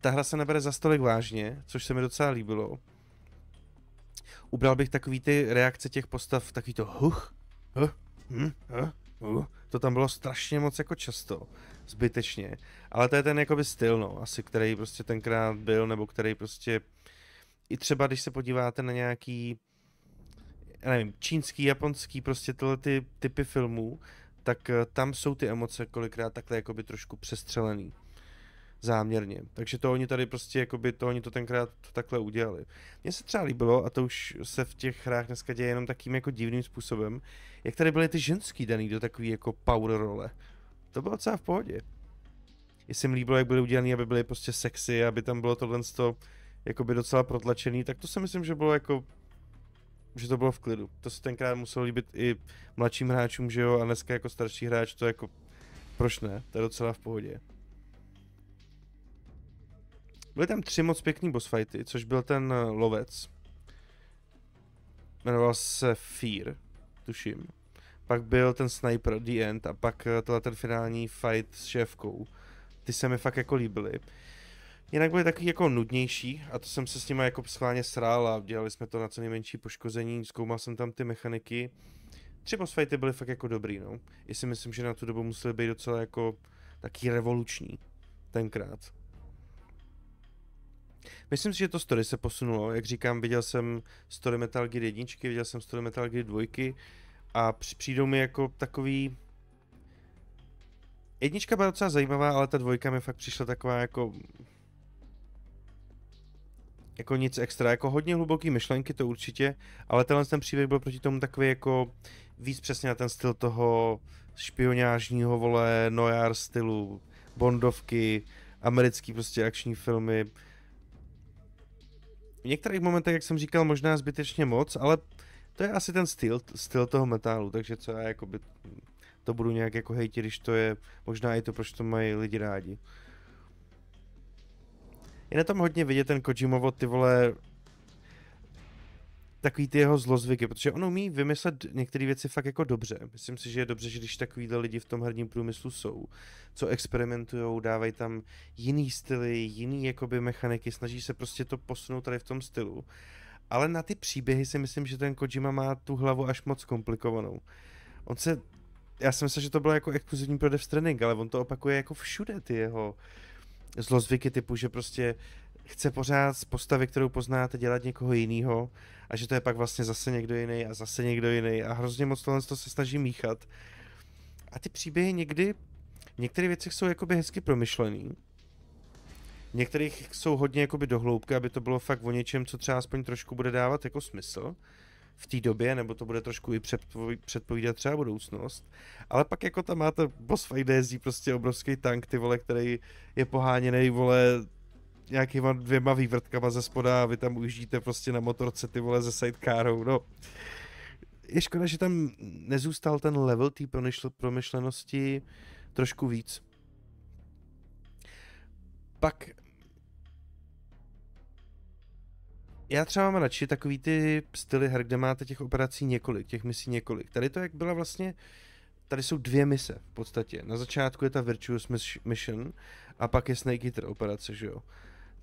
Ta hra se nebere za stolik vážně, což se mi docela líbilo. Ubral bych takový ty reakce těch postav, takový to to tam bylo strašně moc jako často, zbytečně. Ale to je ten jakoby styl, no, asi který prostě tenkrát byl, nebo který prostě... I třeba když se podíváte na nějaký... Já nevím, čínský, japonský, prostě tyhle ty typy filmů, tak tam jsou ty emoce kolikrát takhle jakoby trošku přestřelený. Záměrně. Takže to oni tady prostě jakoby, to oni to tenkrát takhle udělali. Mně se třeba líbilo, a to už se v těch hrách dneska děje jenom takým jako divným způsobem, jak tady byly ty ženský daný do takový jako power role. To bylo docela v pohodě. Jestli mi líbilo, jak byly udělaný, aby byly prostě sexy, aby tam bylo tohle jakoby docela protlačený, tak to si myslím, že bylo jako že to bylo v klidu. To se tenkrát muselo líbit i mladším hráčům, že jo, a dneska jako starší hráč to jako, proč ne, to je docela v pohodě. Byly tam 3 moc pěkný boss fighty, což byl ten lovec. Jmenoval se Fear, tuším. Pak byl ten sniper, The End, a pak ten finální fight s šéfkou. Ty se mi fakt jako líbily. Jinak byly takový jako nudnější a to jsem se s nimi jako schválně srál a dělali jsme to na co nejmenší poškození, zkoumal jsem tam ty mechaniky. 3 boss fighty byly fakt jako dobrý, no. I si myslím, že na tu dobu musely být docela jako taky revoluční tenkrát. Myslím si, že to story se posunulo, jak říkám, viděl jsem story Metal Gear 1, viděl jsem story Metal Gear 2 a přijdou mi jako takový... Jednička byla docela zajímavá, ale ta 2 mi fakt přišla taková jako nic extra, jako hodně hluboký myšlenky, to určitě, ale ten příběh byl proti tomu takový jako víc přesně na ten styl toho špionážního, vole, noir stylu, bondovky, americký prostě akční filmy. V některých momentech, jak jsem říkal, možná zbytečně moc, ale to je asi ten styl toho metálu, takže co já jakoby to budu nějak jako hejtit, když to je možná i to, proč to mají lidi rádi. Je na tom hodně vidět ten Kojimovo, ty vole, takový ty jeho zlozvyky, protože on umí vymyslet některé věci fakt jako dobře. Myslím si, že je dobře, že když takovýhle lidi v tom herním průmyslu jsou, co experimentujou, dávají tam jiný styly, jiný jakoby mechaniky, snaží se prostě to posunout tady v tom stylu. Ale na ty příběhy si myslím, že ten Kojima má tu hlavu až moc komplikovanou. Já si myslím, že to bylo jako exkluzivní pro Death Stranding, ale on to opakuje jako všude, ty jeho zlozvyky typu, že prostě chce pořád z postavy, kterou poznáte, dělat někoho jiného a že to je pak vlastně zase někdo jiný a zase někdo jiný a hrozně moc tohle se snaží míchat. A ty příběhy některé věci jsou jakoby hezky promyšlený. některých jsou hodně jakoby do hloubky, aby to bylo fakt o něčem, co třeba aspoň trošku bude dávat jako smysl v té době, nebo to bude trošku i předpovídat třeba budoucnost. Ale pak jako tam máte boss fight, kde jezdí prostě obrovský tank, ty vole, který je poháněný, vole, nějakýma 2 vývrtkama ze spoda a vy tam ujíždíte prostě na motorce, ty vole, ze sidecarou, no. Je škoda, že tam nezůstal ten level té promyšlenosti trošku víc. Pak já třeba mám radši takový ty styly her, kde máte těch operací několik, těch misí několik. Tady to jak byla vlastně, tady jsou 2 mise v podstatě. Na začátku je ta Virtuous Mission a pak je Snake Eater operace, že jo.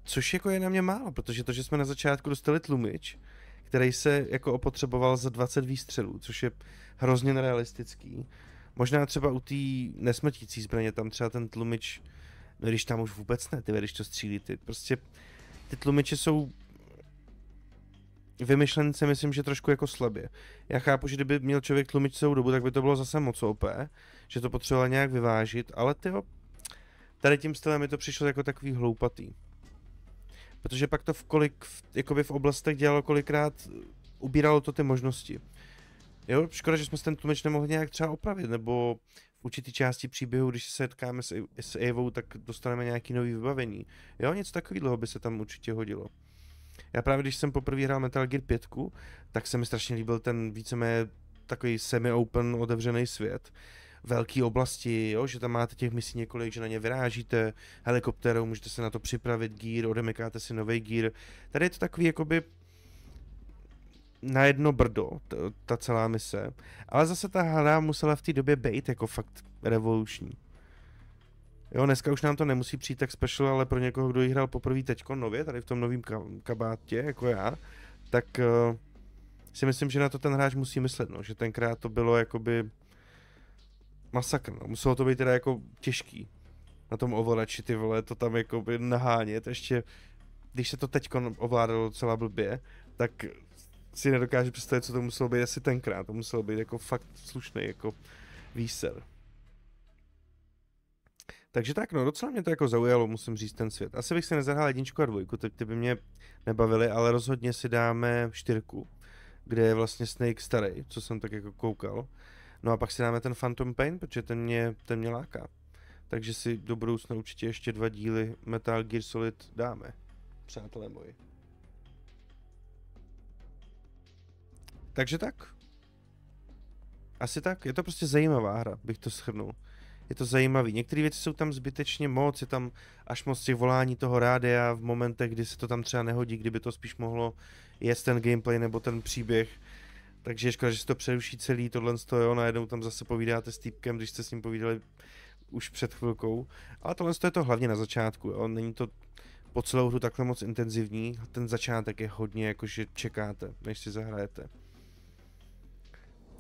Což jako je na mě málo, protože to, že jsme na začátku dostali tlumič, který se jako opotřeboval za 20 výstřelů, což je hrozně nerealistický. Možná třeba u té nesmrtící zbraně, tam třeba ten tlumič, no když tam už vůbec ne, když to střílí, prostě ty tlumiče jsou vymyšlence, myslím, že trošku jako slabě. Já chápu, že kdyby měl člověk tlumič celou dobu, tak by to bylo zase moc OP, že to potřeboval nějak vyvážit, ale tyjo, tady tím stylem mi to přišlo jako takový hloupatý. Protože pak to jakoby v oblastech dělalo kolikrát, ubíralo to ty možnosti. Jo, škoda, že jsme ten tlumič nemohli nějak třeba opravit, nebo v určitý části příběhu, když se setkáme s EVO, tak dostaneme nějaký nový vybavení. Jo, něco takového by se tam určitě hodilo. Já právě, když jsem poprvé hrál Metal Gear 5, tak se mi strašně líbil ten víceméně takový semi-open otevřený svět. Velký oblasti, jo, že tam máte těch misí několik, že na ně vyrážíte helikoptérou, můžete se na to připravit gear, odemykáte si nový gear. Tady je to takový jakoby na jedno brdo, ta celá mise. Ale zase ta hra musela v té době být jako fakt revoluční. Jo, dneska už nám to nemusí přijít tak special, ale pro někoho, kdo ji hrál poprvé teďko nově, tady v tom novém kabátě, jako já, tak si myslím, že na to ten hráč musí myslet, no, že tenkrát to bylo jakoby masakr, no. Muselo to být teda jako těžký na tom ovladači, ty vole, to tam jakoby nahánět, ještě když se to teďko ovládalo docela blbě, tak si nedokážu představit, co to muselo být asi tenkrát, to muselo být jako fakt slušný jako výser. Takže tak, no, docela mě to jako zaujalo, musím říct, ten svět. Asi bych si nezahrál 1 a 2, ty by mě nebavily, ale rozhodně si dáme 4, kde je vlastně Snake starý, co jsem tak jako koukal. No a pak si dáme ten Phantom Pain, protože ten mě láká. Takže si do budoucna určitě ještě 2 díly Metal Gear Solid dáme, přátelé moji. Takže tak. Asi tak, je to prostě zajímavá hra, bych to shrnul. Je to zajímavý. Některé věci jsou tam zbytečně moc, je tam až moc těch volání toho rádia v momentech, kdy se to tam třeba nehodí, kdyby to spíš mohlo jet ten gameplay nebo ten příběh. Takže je škoda, že se to přeruší celý, tohle jo, najednou tam zase povídáte s týpkem, když jste s ním povídali už před chvilkou. Ale tohle je to hlavně na začátku, jo, není to po celou hru takhle moc intenzivní, ten začátek je hodně jakože čekáte, než si zahrajete.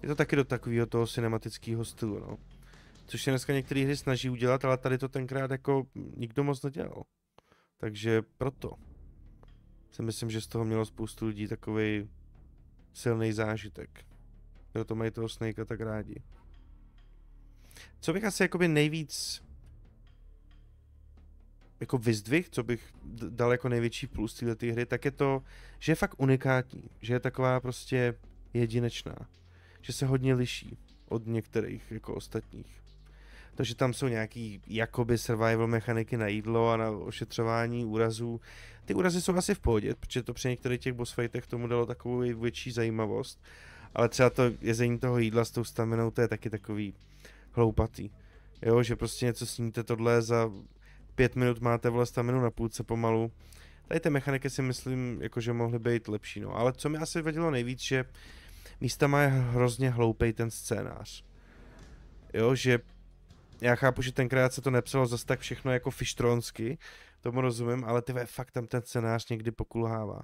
Je to taky do takového toho cinematického stylu, no. Což se dneska některé hry snaží udělat, ale tady to tenkrát jako nikdo moc nedělal. Takže proto si myslím, že z toho mělo spoustu lidí takovej silný zážitek. Proto mají toho Snakea tak rádi. Co bych asi jakoby nejvíc jako vyzdvihl, co bych dal jako největší plus této hry, tak je to, že je fakt unikátní. Že je taková prostě jedinečná. Že se hodně liší od některých jako ostatních. To, že tam jsou nějaký jakoby survival mechaniky na jídlo a na ošetřování úrazů. Ty úrazy jsou asi v pohodě, protože to při některých těch boss fightech tomu dalo takovou větší zajímavost. Ale třeba to jezení toho jídla s tou staminou, to je taky takový hloupatý. Jo, že prostě něco sníte tohle, za 5 minut máte vole staminu na půlce pomalu. Tady ty mechaniky si myslím, jakože mohly být lepší, no. Ale co mi asi vadilo nejvíc, že místama je hrozně hloupej ten scénář. Jo, že já chápu, že tenkrát se to nepsalo zase tak všechno jako fištronsky, tomu rozumím, ale ty fakt tam ten scénář někdy pokulhává.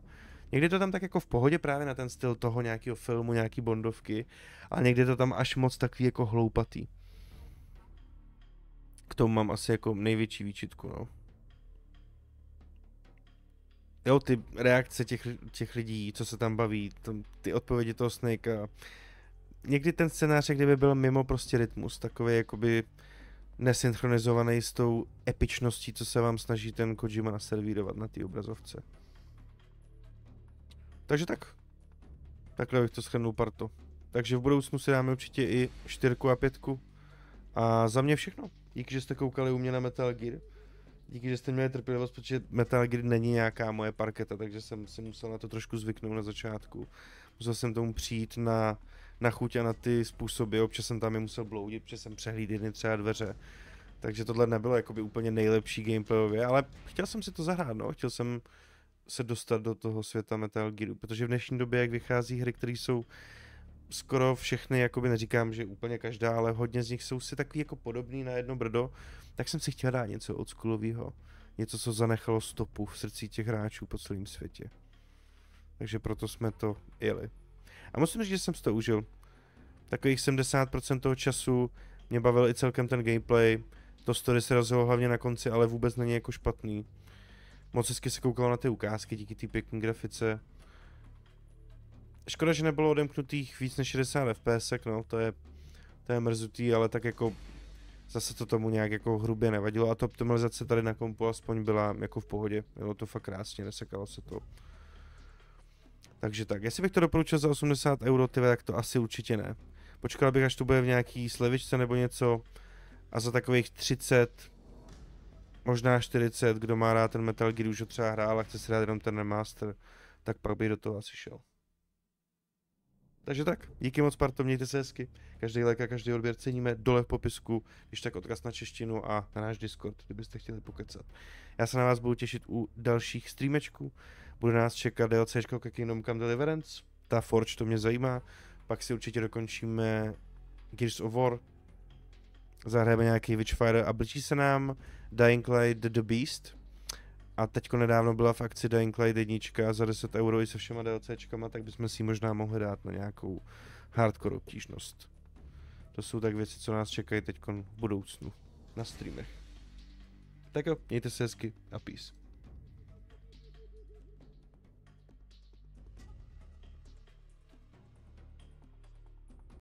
Někdy to tam tak jako v pohodě právě na ten styl toho nějakého filmu, nějaký bondovky, ale někdy to tam až moc takový jako hloupatý. K tomu mám asi jako největší výčitku, no. Jo, ty reakce těch lidí, co se tam baví, ty odpovědi toho Snakea. Někdy ten scénář, kdyby byl mimo prostě rytmus, takový jakoby nesynchronizovaný s tou epičností, co se vám snaží ten Kojima naservírovat na té obrazovce. Takže tak. Takhle bych to shrnul, parto. Takže v budoucnu si dáme určitě i 4 a 5. A za mě všechno. Díky, že jste koukali u mě na Metal Gear. Díky, že jste měli trpělivost, protože Metal Gear není nějaká moje parketa, takže jsem si musel na to trošku zvyknout na začátku. Musel jsem tomu přijít na chuť a na ty způsoby. Občas jsem tam je musel bloudit, protože jsem přehlídl jedny třeba dveře. Takže tohle nebylo jakoby úplně nejlepší gameplayově, ale chtěl jsem si to zahrát, no. Chtěl jsem se dostat do toho světa Metal Gearu, protože v dnešní době, jak vychází hry, které jsou skoro všechny, jakoby neříkám, že úplně každá, ale hodně z nich jsou si takový jako podobný na jedno brdo, tak jsem si chtěl dát něco oldschoolového, něco, co zanechalo stopu v srdci těch hráčů po celém světě. Takže proto jsme to jeli. A musím říct, že jsem si to užil. Takových 70% toho času mě bavil i celkem ten gameplay, to story se rozjelo hlavně na konci, ale vůbec není jako špatný. Moc hezky se koukalo na ty ukázky díky té pěkné grafice. Škoda, že nebylo odemknutých víc než 60 FPS, no, to je mrzutý, ale tak jako zase to tomu nějak jako hrubě nevadilo a ta optimalizace tady na kompu aspoň byla jako v pohodě, bylo to fakt krásně, nesekalo se to. Takže tak, jestli bych to doporučil za 80 euro, tak to asi určitě ne. Počkal bych, až to bude v nějaký slevičce nebo něco a za takových 30, možná 40, kdo má rád ten Metal Gear, už ho třeba hrál a chce si dát jenom ten remaster, tak pak bych do toho asi šel. Takže tak, díky moc, parto, mějte se hezky. Každý like a každý odběr ceníme, dole v popisku, když tak odkaz na češtinu a na náš Discord, kdybyste chtěli pokecat. Já se na vás budu těšit u dalších streamečků. Bude nás čekat DLCčko ke Kingdom Come Deliverance, ta Forge, to mě zajímá. Pak si určitě dokončíme Gears of War, zahrajeme nějaký Witchfire a blíží se nám Dying Light The Beast. A teďko nedávno byla v akci Dying Light 1 za 10 euro i se všema DLCčkama, tak bychom si ji možná mohli dát na nějakou hardcore obtížnost. To jsou tak věci, co nás čekají teďko v budoucnu na streamech. Tak jo, mějte se hezky a peace.